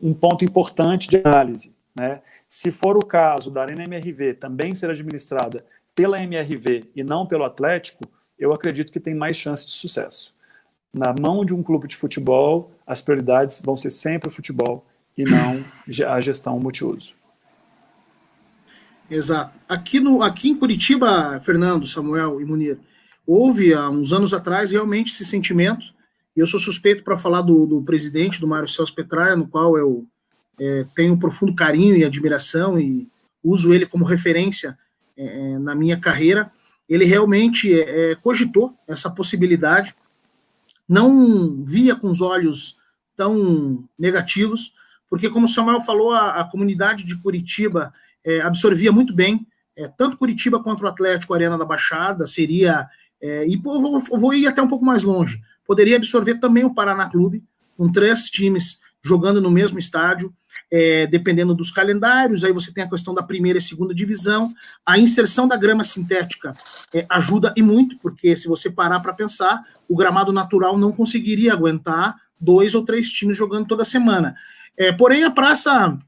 [SPEAKER 4] um ponto importante de análise. Né? Se for o caso da Arena MRV também ser administrada pela MRV e não pelo Atlético, eu acredito que tem mais chance de sucesso. Na mão de um clube de futebol, as prioridades vão ser sempre o futebol e não a gestão multiuso.
[SPEAKER 3] Exato. Aqui em Curitiba, Fernando, Samuel e Munir, houve há uns anos atrás realmente esse sentimento, e eu sou suspeito para falar do presidente, do Mário Celso Petraia, no qual eu tenho um profundo carinho e admiração e uso ele como referência na minha carreira. Ele realmente cogitou essa possibilidade, não via com os olhos tão negativos, porque, como o Samuel falou, a comunidade de Curitiba absorvia muito bem, tanto Curitiba quanto o Atlético, a Arena da Baixada, seria, e vou ir até um pouco mais longe, poderia absorver também o Paraná Clube, com 3 times jogando no mesmo estádio, dependendo dos calendários. Aí você tem a questão da primeira e segunda divisão, a inserção da grama sintética ajuda e muito, porque se você parar para pensar, o gramado natural não conseguiria aguentar 2 ou 3 times jogando toda semana. Porém, a praça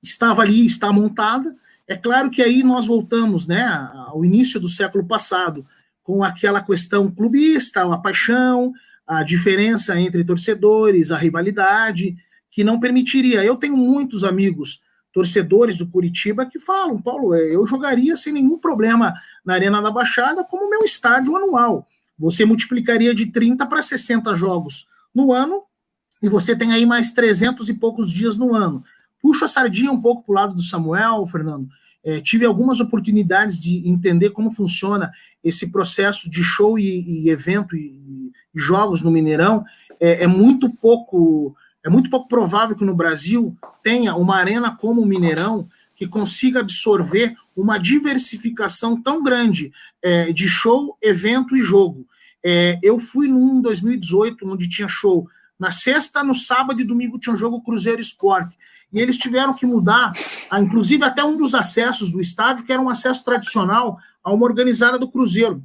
[SPEAKER 3] estava ali, está montada. É claro que aí nós voltamos, né, ao início do século passado, com aquela questão clubista, a paixão, a diferença entre torcedores, a rivalidade, que não permitiria. Eu tenho muitos amigos torcedores do Curitiba que falam: Paulo, eu jogaria sem nenhum problema na Arena da Baixada como meu estádio anual. Você multiplicaria de 30 para 60 jogos no ano e você tem aí mais 300 e poucos dias no ano. Puxo a sardinha um pouco para o lado do Samuel, Fernando. Tive algumas oportunidades de entender como funciona esse processo de show e evento e jogos no Mineirão. É muito pouco provável que no Brasil tenha uma arena como o Mineirão que consiga absorver uma diversificação tão grande de show, evento e jogo. Eu fui num em 2018, onde tinha show na sexta, no sábado e domingo tinha um jogo Cruzeiro Esporte. E eles tiveram que mudar, inclusive até um dos acessos do estádio, que era um acesso tradicional a uma organizada do Cruzeiro.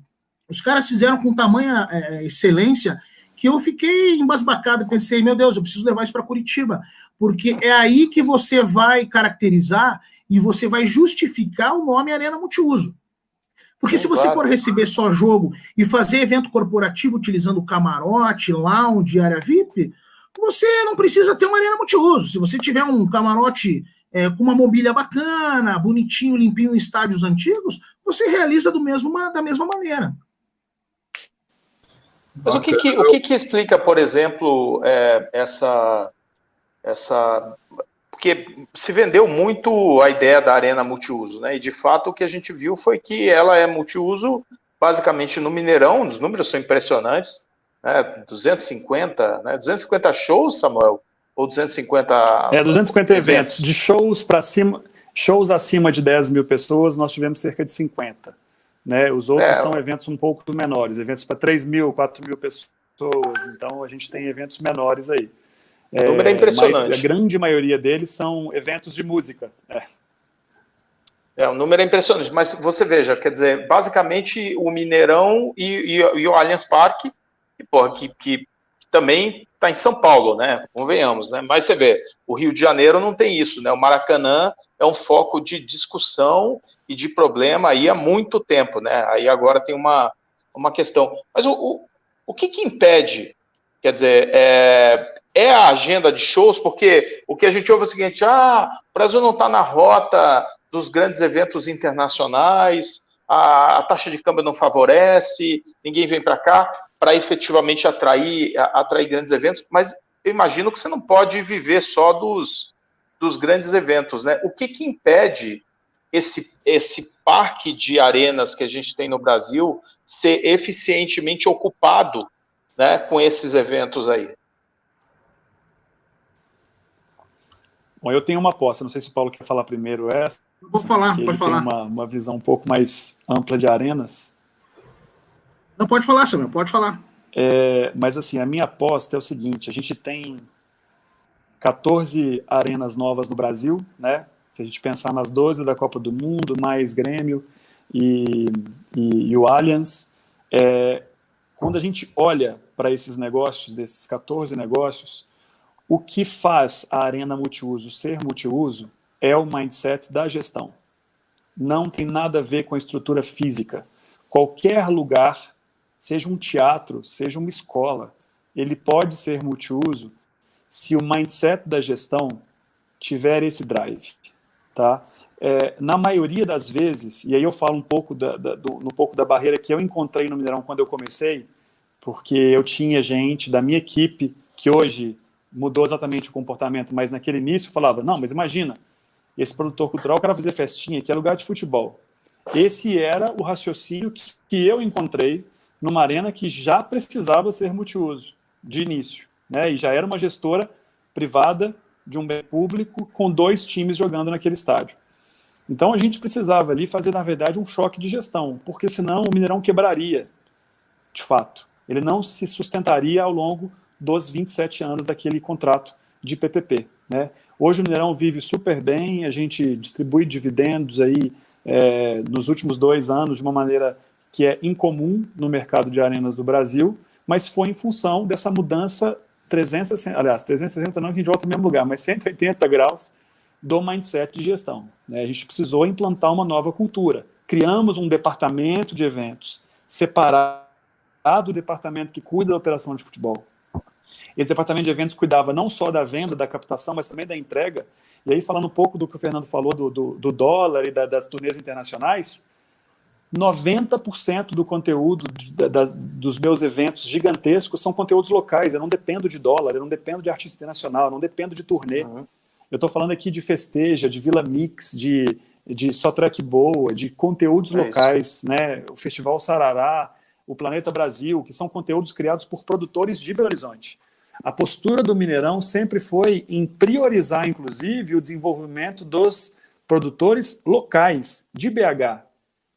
[SPEAKER 3] Os caras fizeram com tamanha excelência que eu fiquei embasbacado e pensei: meu Deus, eu preciso levar isso para Curitiba, porque é aí que você vai caracterizar e você vai justificar o nome Arena Multiuso. Porque se você for receber só jogo e fazer evento corporativo utilizando camarote, lounge, área VIP, você não precisa ter uma arena multiuso. Se você tiver um camarote com uma mobília bacana, bonitinho, limpinho em estádios antigos, você realiza da mesma maneira.
[SPEAKER 2] Mas o que explica, por exemplo, essa... Porque se vendeu muito a ideia da arena multiuso, né? E de fato o que a gente viu foi que ela é multiuso basicamente no Mineirão. Os números são impressionantes, né? 250 shows, Samuel? Ou 250...
[SPEAKER 4] 250 eventos. De shows para cima, shows acima de 10 mil pessoas, nós tivemos cerca de 50. Né? Os outros são eventos um pouco menores, eventos para 3 mil, 4 mil pessoas. Então a gente tem eventos menores aí.
[SPEAKER 2] O número é impressionante.
[SPEAKER 4] Mas a grande maioria deles são eventos de música.
[SPEAKER 2] O número é impressionante. Mas você veja, quer dizer, basicamente o Mineirão e o Allianz Parque, que também tá em São Paulo, né? Convenhamos, né? Mas você vê, o Rio de Janeiro não tem isso, né? O Maracanã é um foco de discussão e de problema aí há muito tempo, né? Aí agora tem uma questão. Mas o que impede? Quer dizer, é a agenda de shows, porque o que a gente ouve é o seguinte: o Brasil não está na rota dos grandes eventos internacionais, a taxa de câmbio não favorece, ninguém vem para cá para efetivamente atrair grandes eventos, mas eu imagino que você não pode viver só dos grandes eventos, né? O que impede esse parque de arenas que a gente tem no Brasil ser eficientemente ocupado, né, com esses eventos aí?
[SPEAKER 4] Bom, eu tenho uma aposta, não sei se o Paulo quer falar primeiro essa.
[SPEAKER 3] Vou falar, pode falar.
[SPEAKER 4] Tem uma visão um pouco mais ampla de arenas.
[SPEAKER 3] Não, pode falar, Samuel, pode falar.
[SPEAKER 4] Mas assim, a minha aposta é o seguinte: a gente tem 14 arenas novas no Brasil, né? Se a gente pensar nas 12 da Copa do Mundo, mais Grêmio e o Allianz, quando a gente olha para esses negócios, desses 14 negócios, o que faz a arena multiuso ser multiuso é o mindset da gestão. Não tem nada a ver com a estrutura física. Qualquer lugar, seja um teatro, seja uma escola, ele pode ser multiuso se o mindset da gestão tiver esse drive. Tá? Na maioria das vezes, e aí eu falo um pouco da barreira que eu encontrei no Mineirão quando eu comecei, porque eu tinha gente da minha equipe que hoje mudou exatamente o comportamento, mas naquele início falava: não, mas imagina, esse produtor cultural, o cara fazer festinha, que é lugar de futebol. Esse era o raciocínio que eu encontrei numa arena que já precisava ser multiuso, de início, né? E já era uma gestora privada de um bem público com 2 times jogando naquele estádio. Então a gente precisava ali fazer, na verdade, um choque de gestão, porque senão o Mineirão quebraria, de fato. Ele não se sustentaria ao longo dos 27 anos daquele contrato de PPP, né? Hoje o Mineirão vive super bem, a gente distribui dividendos aí nos últimos 2 anos de uma maneira que é incomum no mercado de arenas do Brasil, mas foi em função dessa mudança 360 não, que a gente volta no mesmo lugar, mas 180 graus do mindset de gestão, né? A gente precisou implantar uma nova cultura. Criamos um departamento de eventos separado do departamento que cuida da operação de futebol. Esse departamento de eventos cuidava não só da venda, da captação, mas também da entrega. E aí, falando um pouco do que o Fernando falou do dólar e das turnês internacionais, 90% do conteúdo dos meus eventos gigantescos são conteúdos locais. Eu não dependo de dólar, eu não dependo de artista internacional, eu não dependo de turnê. Uhum. Eu estou falando aqui de Festeja, de Vila Mix, de Só Track Boa, de conteúdos locais, né? O Festival Sarará, o Planeta Brasil, que são conteúdos criados por produtores de Belo Horizonte. A postura do Mineirão sempre foi em priorizar, inclusive, o desenvolvimento dos produtores locais de BH.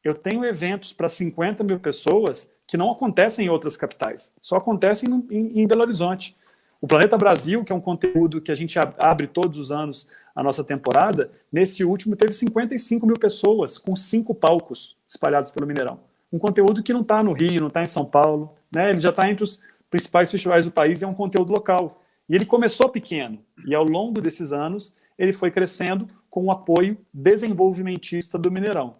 [SPEAKER 4] Eu tenho eventos para 50 mil pessoas que não acontecem em outras capitais, só acontecem em Belo Horizonte. O Planeta Brasil, que é um conteúdo que a gente abre todos os anos a nossa temporada, nesse último teve 55 mil pessoas com 5 palcos espalhados pelo Mineirão. Um conteúdo que não está no Rio, não está em São Paulo, né? Ele já está entre os principais festivais do país e é um conteúdo local. E ele começou pequeno, e ao longo desses anos ele foi crescendo com o apoio desenvolvimentista do Mineirão.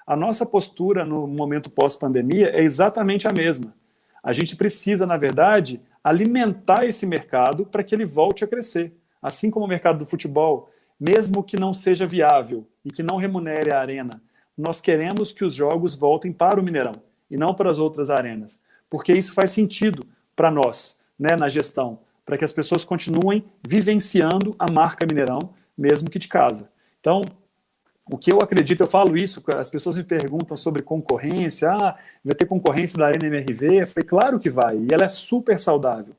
[SPEAKER 4] A nossa postura no momento pós-pandemia é exatamente a mesma. A gente precisa, na verdade, alimentar esse mercado para que ele volte a crescer. Assim como o mercado do futebol, mesmo que não seja viável e que não remunere a arena, nós queremos que os jogos voltem para o Mineirão e não para as outras arenas, porque isso faz sentido para nós, né, na gestão, para que as pessoas continuem vivenciando a marca Mineirão, mesmo que de casa. Então, o que eu acredito, eu falo isso, as pessoas me perguntam sobre concorrência, vai ter concorrência da Arena MRV? Eu falei, claro que vai, e ela é super saudável.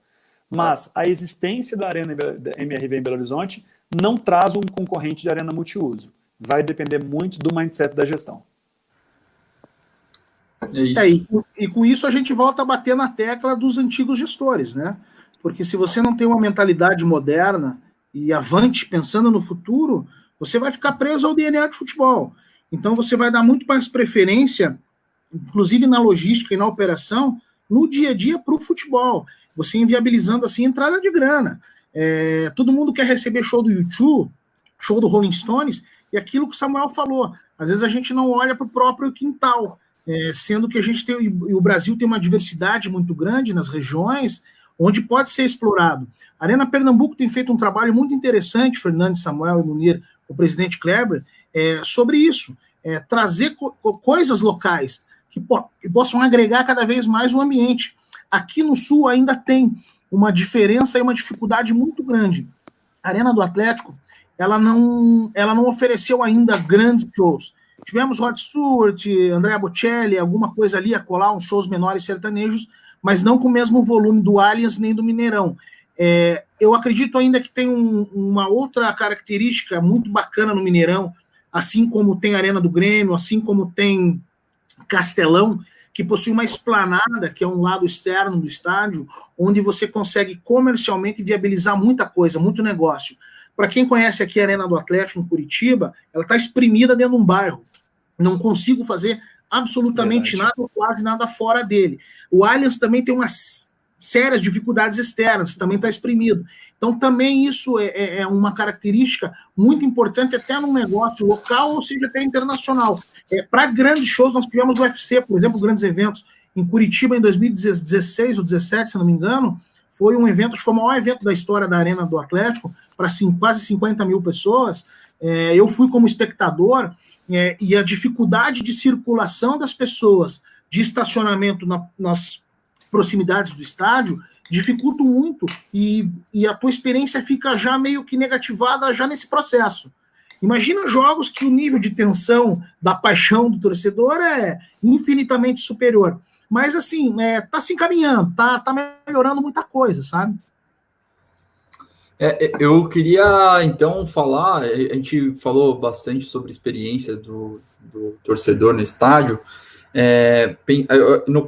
[SPEAKER 4] Mas a existência da Arena MRV em Belo Horizonte não traz um concorrente de arena multiuso. Vai depender muito do mindset da gestão.
[SPEAKER 3] E com isso a gente volta a bater na tecla dos antigos gestores, né? Porque se você não tem uma mentalidade moderna e avante, pensando no futuro, você vai ficar preso ao DNA de futebol. Então você vai dar muito mais preferência, inclusive na logística e na operação, no dia a dia para o futebol. você inviabilizando assim a entrada de grana. Todo mundo quer receber show do U2, show do Rolling Stones, e aquilo que o Samuel falou, às vezes a gente não olha para o próprio quintal, sendo que a gente tem, e o Brasil tem uma diversidade muito grande nas regiões, onde pode ser explorado. A Arena Pernambuco tem feito um trabalho muito interessante, Fernandes, Samuel e Munir, o presidente Kleber, sobre isso, trazer coisas locais que possam agregar cada vez mais o ambiente. Aqui no Sul ainda tem uma diferença e uma dificuldade muito grande. A Arena do Atlético, ela não ofereceu ainda grandes shows. Tivemos Rod Stewart, Andrea Bocelli, alguma coisa ali a colar, uns shows menores sertanejos, mas não com o mesmo volume do Allianz nem do Mineirão. Eu acredito ainda que tem uma outra característica muito bacana no Mineirão, assim como tem a Arena do Grêmio, assim como tem Castelão, que possui uma esplanada, que é um lado externo do estádio, onde você consegue comercialmente viabilizar muita coisa, muito negócio. Para quem conhece aqui a Arena do Atlético, em Curitiba, ela está exprimida dentro de um bairro. Não consigo fazer absolutamente nada ou quase nada fora dele. O Allianz também tem umas sérias dificuldades externas, também está exprimido. Então, também isso é uma característica muito importante até no negócio local, ou seja, até internacional. Para grandes shows, nós tivemos o UFC, por exemplo, grandes eventos. Em Curitiba, em 2016 ou 2017, se não me engano, foi um evento, acho que foi o maior evento da história da Arena do Atlético, para quase 50 mil pessoas. Eu fui como espectador, e a dificuldade de circulação das pessoas, de estacionamento nas proximidades do estádio, dificulta muito, e a tua experiência fica já meio que negativada já nesse processo. Imagina jogos que o nível de tensão da paixão do torcedor é infinitamente superior. Mas, assim, tá se encaminhando, tá melhorando muita coisa, sabe?
[SPEAKER 1] Eu queria, então, falar, a gente falou bastante sobre a experiência do torcedor no estádio.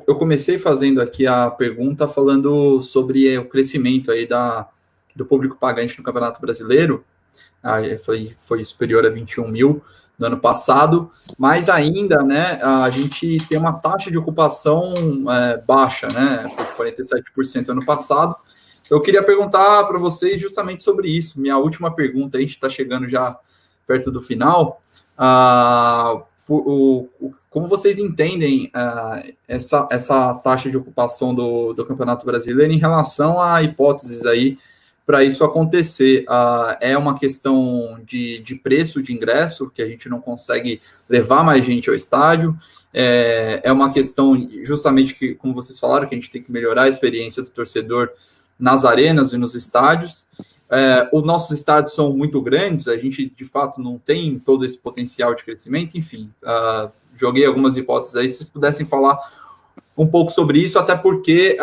[SPEAKER 1] Eu comecei fazendo aqui a pergunta falando sobre o crescimento aí do público pagante no Campeonato Brasileiro. Foi superior a 21 mil no ano passado, mas ainda, né, a gente tem uma taxa de ocupação baixa, né, foi de 47% ano passado. Eu queria perguntar para vocês justamente sobre isso. Minha última pergunta, a gente está chegando já perto do final. Como vocês entendem essa taxa de ocupação do Campeonato Brasileiro em relação a hipóteses aí para isso acontecer? É uma questão de preço de ingresso, que a gente não consegue levar mais gente ao estádio? É uma questão justamente que, como vocês falaram, que a gente tem que melhorar a experiência do torcedor nas arenas e nos estádios. Os nossos estádios são muito grandes, a gente de fato não tem todo esse potencial de crescimento, enfim, joguei algumas hipóteses aí, se vocês pudessem falar um pouco sobre isso, até porque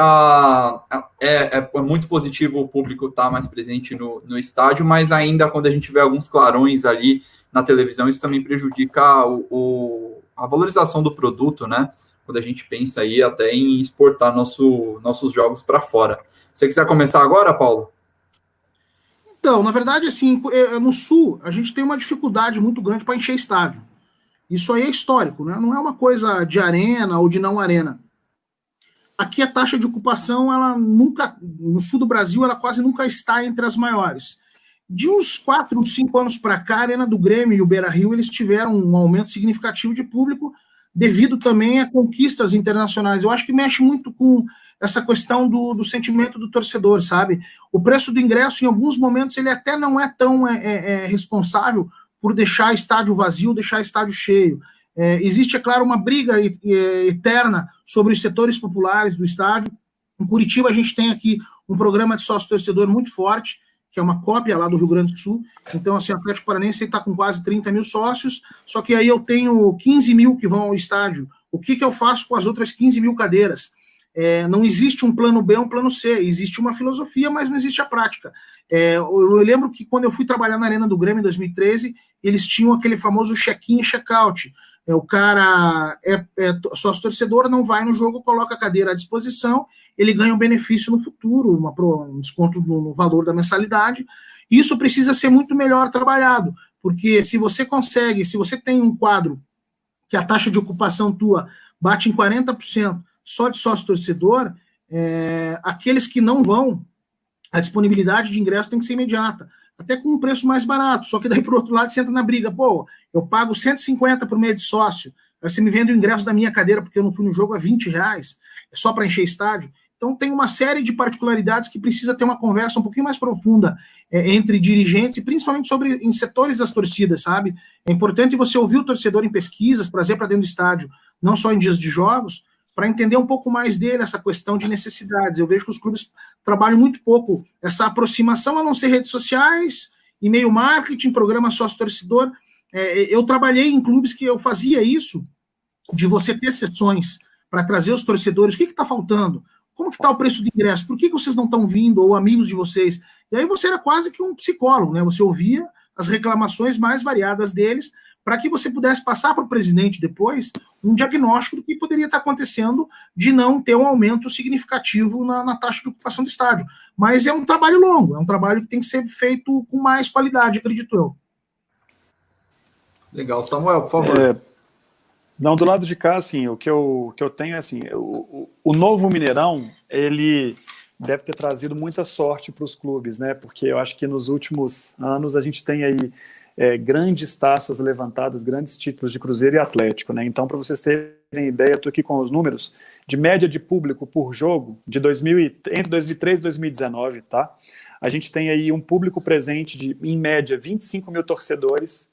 [SPEAKER 1] é muito positivo o público estar mais presente no estádio, mas ainda quando a gente vê alguns clarões ali na televisão, isso também prejudica a valorização do produto, né? Quando a gente pensa aí até em exportar nossos jogos para fora. Se você quiser começar agora, Paulo?
[SPEAKER 3] Então, na verdade, assim, no Sul, a gente tem uma dificuldade muito grande para encher estádio. Isso aí é histórico, né? Não é uma coisa de arena ou de não arena. Aqui a taxa de ocupação, ela nunca, no sul do Brasil, ela quase nunca está entre as maiores. De uns 4, 5 anos para cá, a Arena do Grêmio e o Beira-Rio, eles tiveram um aumento significativo de público, devido também a conquistas internacionais. Eu acho que mexe muito com essa questão do sentimento do torcedor, sabe? O preço do ingresso, em alguns momentos, ele até não é tão responsável por deixar estádio vazio, deixar estádio cheio. Existe, é claro, uma briga eterna sobre os setores populares do estádio. Em Curitiba, a gente tem aqui um programa de sócio-torcedor muito forte, que é uma cópia lá do Rio Grande do Sul. Então, assim, o Atlético Paranaense está com quase 30 mil sócios, só que aí eu tenho 15 mil que vão ao estádio. O que eu faço com as outras 15 mil cadeiras? Não existe um plano B, um plano C. Existe uma filosofia, mas não existe a prática. Eu lembro que quando eu fui trabalhar na Arena do Grêmio em 2013, eles tinham aquele famoso check-in e check-out. O cara sócio-torcedor, não vai no jogo, coloca a cadeira à disposição, ele ganha um benefício no futuro, um desconto no valor da mensalidade. Isso precisa ser muito melhor trabalhado, porque se você tem um quadro que a taxa de ocupação tua bate em 40% só de sócio-torcedor, aqueles que não vão, a disponibilidade de ingresso tem que ser imediata, até com um preço mais barato, só que daí, por outro lado, você entra na briga, pô, eu pago 150 por mês de sócio, aí você me vende o ingresso da minha cadeira porque eu não fui no jogo a R$20, é só para encher estádio. Então tem uma série de particularidades que precisa ter uma conversa um pouquinho mais profunda entre dirigentes, e principalmente em setores das torcidas, sabe? É importante você ouvir o torcedor em pesquisas, trazer para dentro do estádio, não só em dias de jogos, para entender um pouco mais dele, essa questão de necessidades. Eu vejo que os clubes trabalham muito pouco essa aproximação, a não ser redes sociais, e-mail marketing, programa sócio-torcedor. Eu trabalhei em clubes que eu fazia isso, de você ter sessões para trazer os torcedores, o que está faltando? Como que está o preço de ingresso? Por que vocês não estão vindo? Ou amigos de vocês? E aí você era quase que um psicólogo, né? Você ouvia as reclamações mais variadas deles, para que você pudesse passar para o presidente depois um diagnóstico do que poderia estar acontecendo de não ter um aumento significativo na taxa de ocupação do estádio. Mas é um trabalho longo, é um trabalho que tem que ser feito com mais qualidade, acredito eu.
[SPEAKER 1] Legal. Samuel, por favor.
[SPEAKER 4] Não, do lado de cá, assim, o que eu tenho é assim, o novo Mineirão, ele deve ter trazido muita sorte para os clubes, né? Porque eu acho que nos últimos anos a gente tem aí grandes taças levantadas, grandes títulos de Cruzeiro e Atlético, né? Então, para vocês terem ideia, estou aqui com os números de média de público por jogo de entre 2013 e 2019, tá? A gente tem aí um público presente de, em média, 25 mil torcedores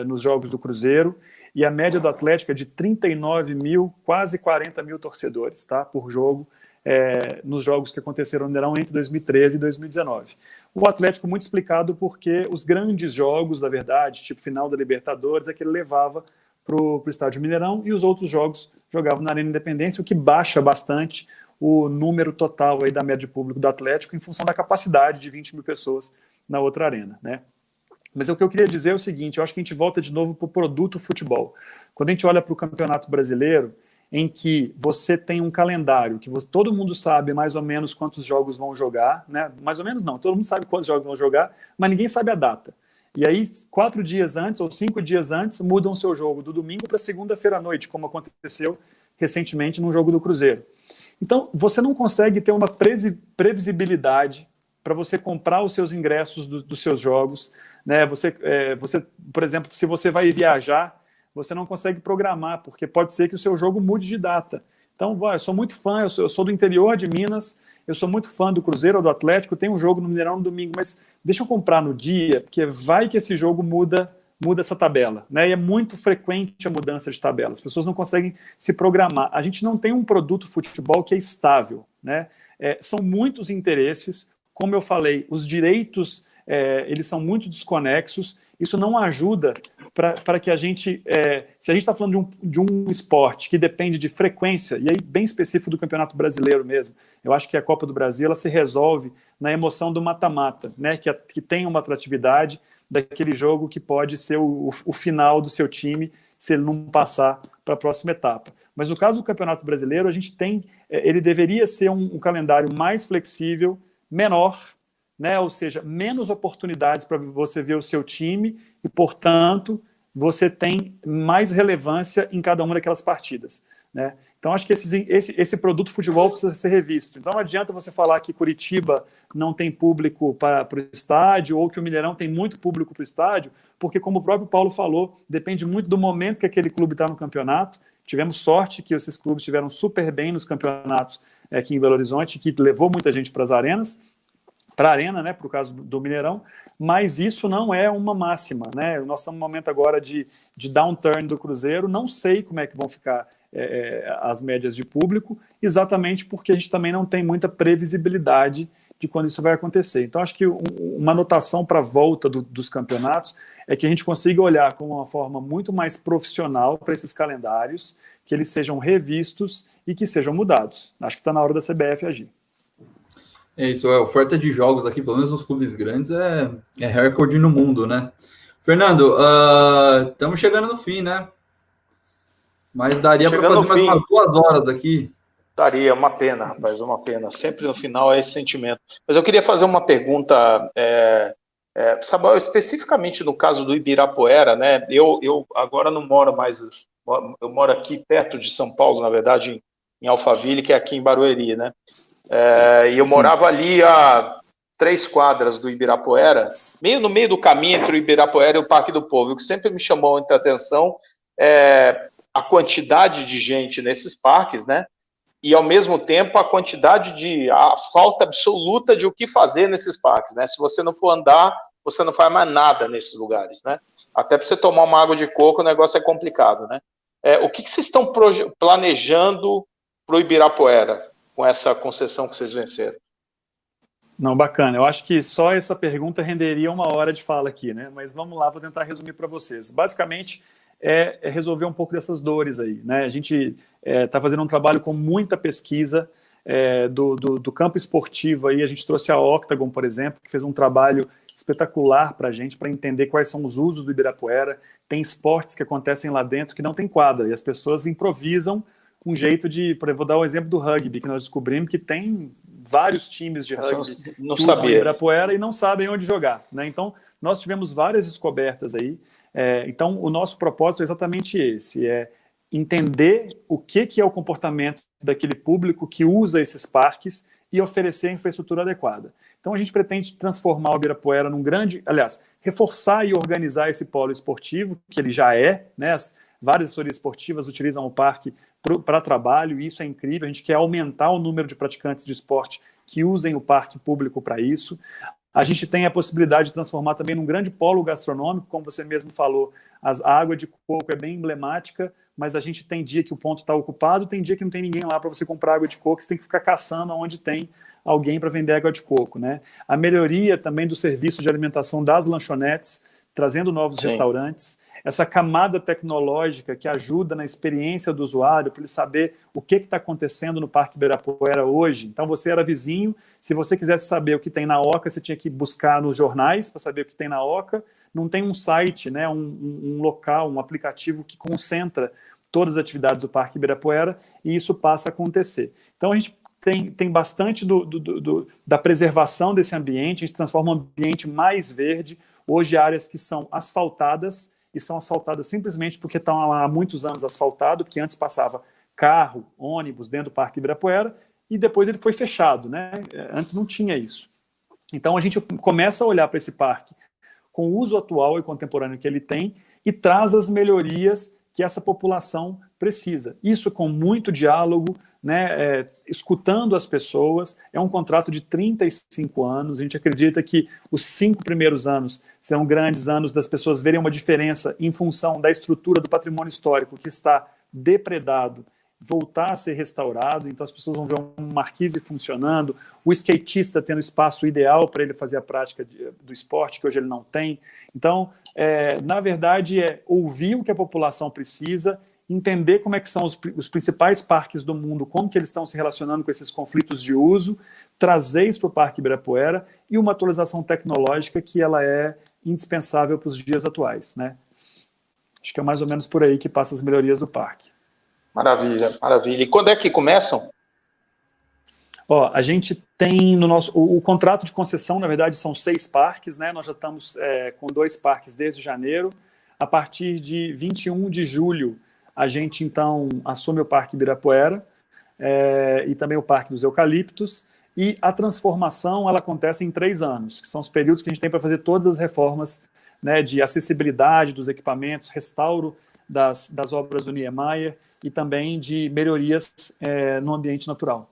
[SPEAKER 4] nos jogos do Cruzeiro, e a média do Atlético é de 39 mil, quase 40 mil torcedores, tá? Por jogo, nos jogos que aconteceram no Mineirão entre 2013 e 2019. O Atlético muito explicado porque os grandes jogos, na verdade, tipo final da Libertadores, é que ele levava para o estádio Mineirão, e os outros jogos jogavam na Arena Independência, o que baixa bastante o número total aí da média de público do Atlético em função da capacidade de 20 mil pessoas na outra arena, né? Mas o que eu queria dizer é o seguinte, eu acho que a gente volta de novo para o produto futebol. Quando a gente olha para o Campeonato Brasileiro, em que você tem um calendário, que todo mundo sabe mais ou menos quantos jogos vão jogar, né? Mais ou menos não, todo mundo sabe quantos jogos vão jogar, mas ninguém sabe a data. E aí, 4 dias antes ou 5 dias antes, mudam o seu jogo do domingo para segunda-feira à noite, como aconteceu recentemente num jogo do Cruzeiro. Então, você não consegue ter uma previsibilidade para você comprar os seus ingressos dos seus jogos, né? Você, por exemplo, se você vai viajar, você não consegue programar, porque pode ser que o seu jogo mude de data. Então, eu sou muito fã, eu sou do interior de Minas, eu sou muito fã do Cruzeiro ou do Atlético, tem um jogo no Mineirão no domingo, mas deixa eu comprar no dia, porque vai que esse jogo muda essa tabela, né? E é muito frequente a mudança de tabela, as pessoas não conseguem se programar. A gente não tem um produto futebol que é estável, né? São muitos interesses, como eu falei, os direitos, eles são muito desconexos, isso não ajuda para que a gente, se a gente está falando de um esporte que depende de frequência, e aí bem específico do Campeonato Brasileiro mesmo, eu acho que a Copa do Brasil ela se resolve na emoção do mata-mata, né, que tem uma atratividade daquele jogo que pode ser o final do seu time se ele não passar para a próxima etapa. Mas no caso do Campeonato Brasileiro, a gente tem, ele deveria ser um calendário mais flexível, menor, né? Ou seja, menos oportunidades para você ver o seu time e, portanto, você tem mais relevância em cada uma daquelas partidas, né? Então, acho que esse produto futebol precisa ser revisto. Então, não adianta você falar que Curitiba não tem público para o estádio ou que o Mineirão tem muito público para o estádio, porque, como o próprio Paulo falou, depende muito do momento que aquele clube está no campeonato. Tivemos sorte que esses clubes estiveram super bem nos campeonatos aqui em Belo Horizonte, que levou muita gente para as arenas, para a arena, né, para o caso do Mineirão, mas isso não é uma máxima, né? Nós estamos no momento agora de downturn do Cruzeiro, não sei como é que vão ficar as médias de público, exatamente porque a gente também não tem muita previsibilidade de quando isso vai acontecer. Então, acho que uma anotação para a volta dos campeonatos é que a gente consiga olhar com uma forma muito mais profissional para esses calendários, que eles sejam revistos e que sejam mudados. Acho que está na hora da CBF agir.
[SPEAKER 1] É isso, a oferta de jogos aqui, pelo menos nos clubes grandes, é recorde no mundo, né? Fernando, estamos chegando no fim, né? Mas daria para fazer mais umas 2 horas aqui.
[SPEAKER 2] Daria, uma pena, rapaz, uma pena. Sempre no final é esse sentimento. Mas eu queria fazer uma pergunta, Samuel, especificamente no caso do Ibirapuera, né? Eu agora não moro mais, eu moro aqui perto de São Paulo, na verdade, em Alphaville, que é aqui em Barueri, né? E eu morava ali a 3 quadras do Ibirapuera, meio no meio do caminho entre o Ibirapuera e o Parque do Povo. O que sempre me chamou muita atenção é a quantidade de gente nesses parques, né? E, ao mesmo tempo, a falta absoluta de o que fazer nesses parques, né? Se você não for andar, você não faz mais nada nesses lugares, né? Até para você tomar uma água de coco, o negócio é complicado, né? O que vocês estão planejando para o Ibirapuera, com essa concessão que vocês venceram?
[SPEAKER 4] Não, bacana. Eu acho que só essa pergunta renderia 1 hora de fala aqui, né? Mas vamos lá, vou tentar resumir para vocês. Basicamente, é resolver um pouco dessas dores aí, né? A gente está fazendo um trabalho com muita pesquisa do campo esportivo aí. A gente trouxe a Octagon, por exemplo, que fez um trabalho espetacular para a gente, para entender quais são os usos do Ibirapuera. Tem esportes que acontecem lá dentro que não tem quadra, e as pessoas improvisam um jeito de... Vou dar o exemplo do rugby, que nós descobrimos que tem vários times de rugby
[SPEAKER 2] não
[SPEAKER 4] que usam
[SPEAKER 2] sabia.
[SPEAKER 4] o Ibirapuera e não sabem onde jogar, né? Então, nós tivemos várias descobertas aí. Então, o nosso propósito é exatamente esse, entender o que é o comportamento daquele público que usa esses parques e oferecer a infraestrutura adequada. Então, a gente pretende transformar o Ibirapuera num grande... Aliás, reforçar e organizar esse polo esportivo, que ele já né? Várias assessorias esportivas utilizam o parque para trabalho, e isso é incrível. A gente quer aumentar o número de praticantes de esporte que usem o parque público para isso. A gente tem a possibilidade de transformar também num grande polo gastronômico, como você mesmo falou. A água de coco é bem emblemática, mas a gente tem dia que o ponto está ocupado, tem dia que não tem ninguém lá para você comprar água de coco, você tem que ficar caçando onde tem alguém para vender água de coco, né? A melhoria também do serviço de alimentação das lanchonetes, trazendo novos restaurantes. Essa camada tecnológica que ajuda na experiência do usuário, para ele saber o que está acontecendo no Parque Ibirapuera hoje. Então, você era vizinho, se você quisesse saber o que tem na Oca, você tinha que buscar nos jornais para saber o que tem na Oca. Não tem um site, né, um local, um aplicativo que concentra todas as atividades do Parque Ibirapuera, e isso passa a acontecer. Então, a gente tem bastante da preservação desse ambiente, a gente transforma um ambiente mais verde. Hoje, áreas que são asfaltadas, e são asfaltadas simplesmente porque estão há muitos anos asfaltado, porque antes passava carro, ônibus dentro do Parque Ibirapuera, e depois ele foi fechado, né? Antes não tinha isso. Então, a gente começa a olhar para esse parque com o uso atual e contemporâneo que ele tem e traz as melhorias que essa população precisa. Isso com muito diálogo, né, escutando as pessoas. É um contrato de 35 anos. A gente acredita que os 5 primeiros anos serão grandes anos das pessoas verem uma diferença em função da estrutura do patrimônio histórico que está depredado, voltar a ser restaurado. Então as pessoas vão ver um marquise funcionando, o skatista tendo espaço ideal para ele fazer a prática do esporte, que hoje ele não tem. Então, na verdade, ouvir o que a população precisa, entender como é que são os principais parques do mundo, como que eles estão se relacionando com esses conflitos de uso, trazer isso para o Parque Ibirapuera, e uma atualização tecnológica que ela é indispensável para os dias atuais, né? Acho que é mais ou menos por aí que passa as melhorias do parque.
[SPEAKER 2] Maravilha, maravilha. E quando é que começam?
[SPEAKER 4] A gente tem no nosso... O contrato de concessão, na verdade, são 6 parques, né? Nós já estamos com 2 parques desde janeiro. A partir de 21 de julho, a gente, então, assume o Parque Ibirapuera e também o Parque dos Eucaliptos. E a transformação, ela acontece em 3 anos, que são os períodos que a gente tem para fazer todas as reformas, né, de acessibilidade dos equipamentos, restauro das obras do Niemeyer e também de melhorias no ambiente natural.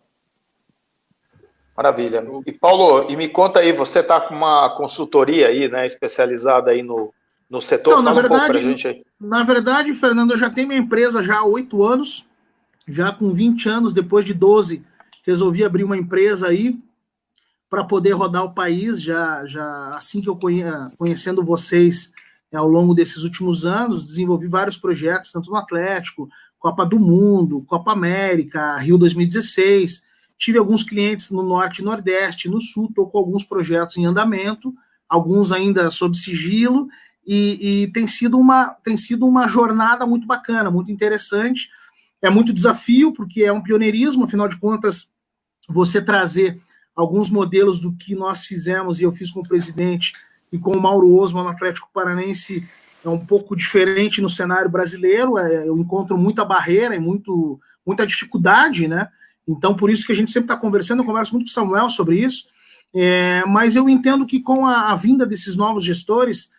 [SPEAKER 2] Maravilha. E, Paulo, me conta aí, você está com uma consultoria aí, né, especializada aí no setor?
[SPEAKER 3] Não,
[SPEAKER 2] fala um pouco para a gente aí.
[SPEAKER 3] Na verdade, Fernando, eu já tenho minha empresa já há 8 anos, já com 20 anos, depois de 12, resolvi abrir uma empresa aí para poder rodar o país, já assim que eu conhecendo vocês ao longo desses últimos anos, desenvolvi vários projetos, tanto no Atlético, Copa do Mundo, Copa América, Rio 2016, tive alguns clientes no Norte e Nordeste, no Sul, estou com alguns projetos em andamento, alguns ainda sob sigilo, e tem sido uma jornada muito bacana, muito interessante. É muito desafio, porque é um pioneirismo, afinal de contas, você trazer alguns modelos do que nós fizemos, e eu fiz com o presidente e com o Mauro Osman no Atlético Paranense, é um pouco diferente no cenário brasileiro. Eu encontro muita barreira e muito muita dificuldade, né? Então, por isso que a gente sempre está conversando, eu converso muito com o Samuel sobre isso, mas eu entendo que com a vinda desses novos gestores,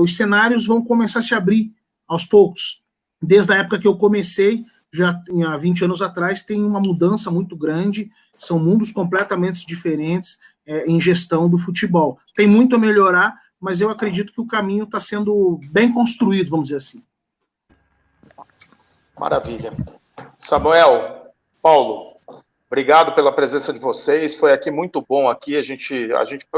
[SPEAKER 3] os cenários vão começar a se abrir aos poucos. Desde a época que eu comecei, já há 20 anos atrás, tem uma mudança muito grande, são mundos completamente diferentes em gestão do futebol. Tem muito a melhorar, mas eu acredito que o caminho está sendo bem construído, vamos dizer assim.
[SPEAKER 2] Maravilha. Samuel, Paulo, obrigado pela presença de vocês, foi aqui muito bom aqui,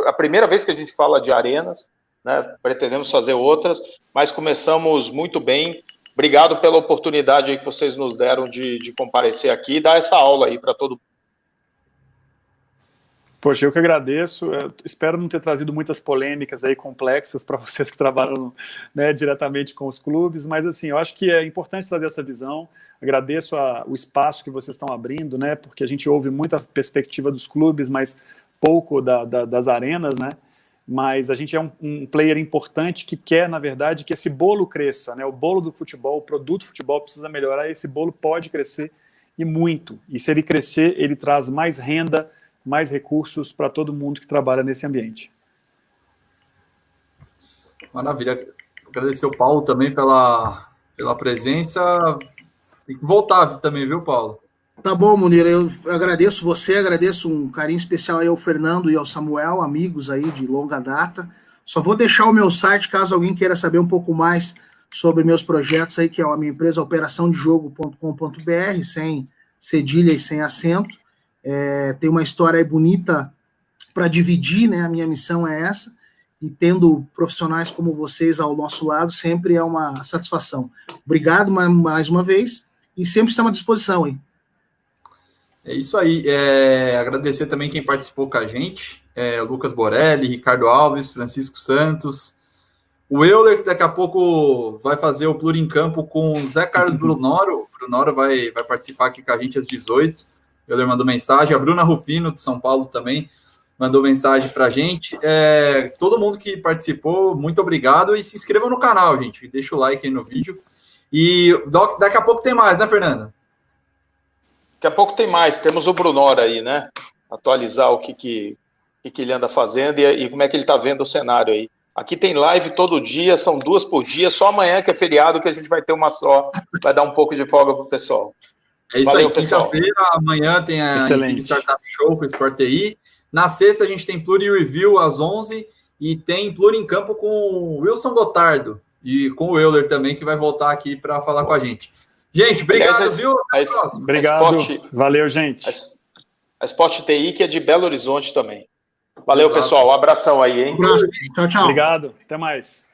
[SPEAKER 2] a primeira vez que a gente fala de arenas, né, pretendemos fazer outras, mas começamos muito bem. Obrigado pela oportunidade aí que vocês nos deram de comparecer aqui e dar essa aula aí para todo mundo.
[SPEAKER 4] Poxa, eu que agradeço. Eu espero não ter trazido muitas polêmicas aí complexas para vocês que trabalham, né, diretamente com os clubes, mas assim, eu acho que é importante trazer essa visão. Agradeço o espaço que vocês estão abrindo, né, porque a gente ouve muita perspectiva dos clubes, mas pouco das arenas, né? Mas a gente é um player importante que quer, na verdade, que esse bolo cresça, né? O bolo do futebol, o produto do futebol precisa melhorar, esse bolo pode crescer e muito. E se ele crescer, ele traz mais renda, mais recursos para todo mundo que trabalha nesse ambiente.
[SPEAKER 1] Maravilha. Agradecer o Paulo também pela presença. Tem que voltar também, viu, Paulo?
[SPEAKER 3] Tá bom, Munir, eu agradeço você, agradeço um carinho especial aí ao Fernando e ao Samuel, amigos aí de longa data. Só vou deixar o meu site, caso alguém queira saber um pouco mais sobre meus projetos aí, que é a minha empresa operaçãodejogo.com.br, sem cedilha e sem acento. Tem uma história aí bonita para dividir, né? A minha missão é essa, e tendo profissionais como vocês ao nosso lado, sempre é uma satisfação. Obrigado mais uma vez, e sempre estamos à disposição aí.
[SPEAKER 1] É isso aí. Agradecer também quem participou com a gente. Lucas Borelli, Ricardo Alves, Francisco Santos. O Euler, que daqui a pouco vai fazer o Pluri em Campo com o Zé Carlos Brunoro. O Brunoro vai participar aqui com a gente às 18. O Euler mandou mensagem. A Bruna Rufino, de São Paulo, também mandou mensagem para a gente. Todo mundo que participou, muito obrigado. E se inscreva no canal, gente. Deixa o like aí no vídeo. E daqui a pouco tem mais, né, Fernanda?
[SPEAKER 2] Daqui a pouco tem mais, temos o Brunoro aí, né? Atualizar o que ele anda fazendo e como é que ele está vendo o cenário aí. Aqui tem live todo dia, são 2 por dia, só amanhã que é feriado que a gente vai ter uma só, vai dar um pouco de folga pro pessoal.
[SPEAKER 1] É isso. Valeu, aí, quinta-feira, amanhã tem a Startup Show com o Sport TI. Na sexta a gente tem Pluri Review às 11 e tem Pluri em Campo com o Wilson Gotardo e com o Euler também, que vai voltar aqui para falar com a gente. Gente, obrigado, viu?
[SPEAKER 4] Obrigado. Valeu, gente.
[SPEAKER 2] A Sport TI, que é de Belo Horizonte também. Valeu, pessoal. Um abração aí, hein?
[SPEAKER 3] Tchau, tchau.
[SPEAKER 4] Obrigado. Até mais.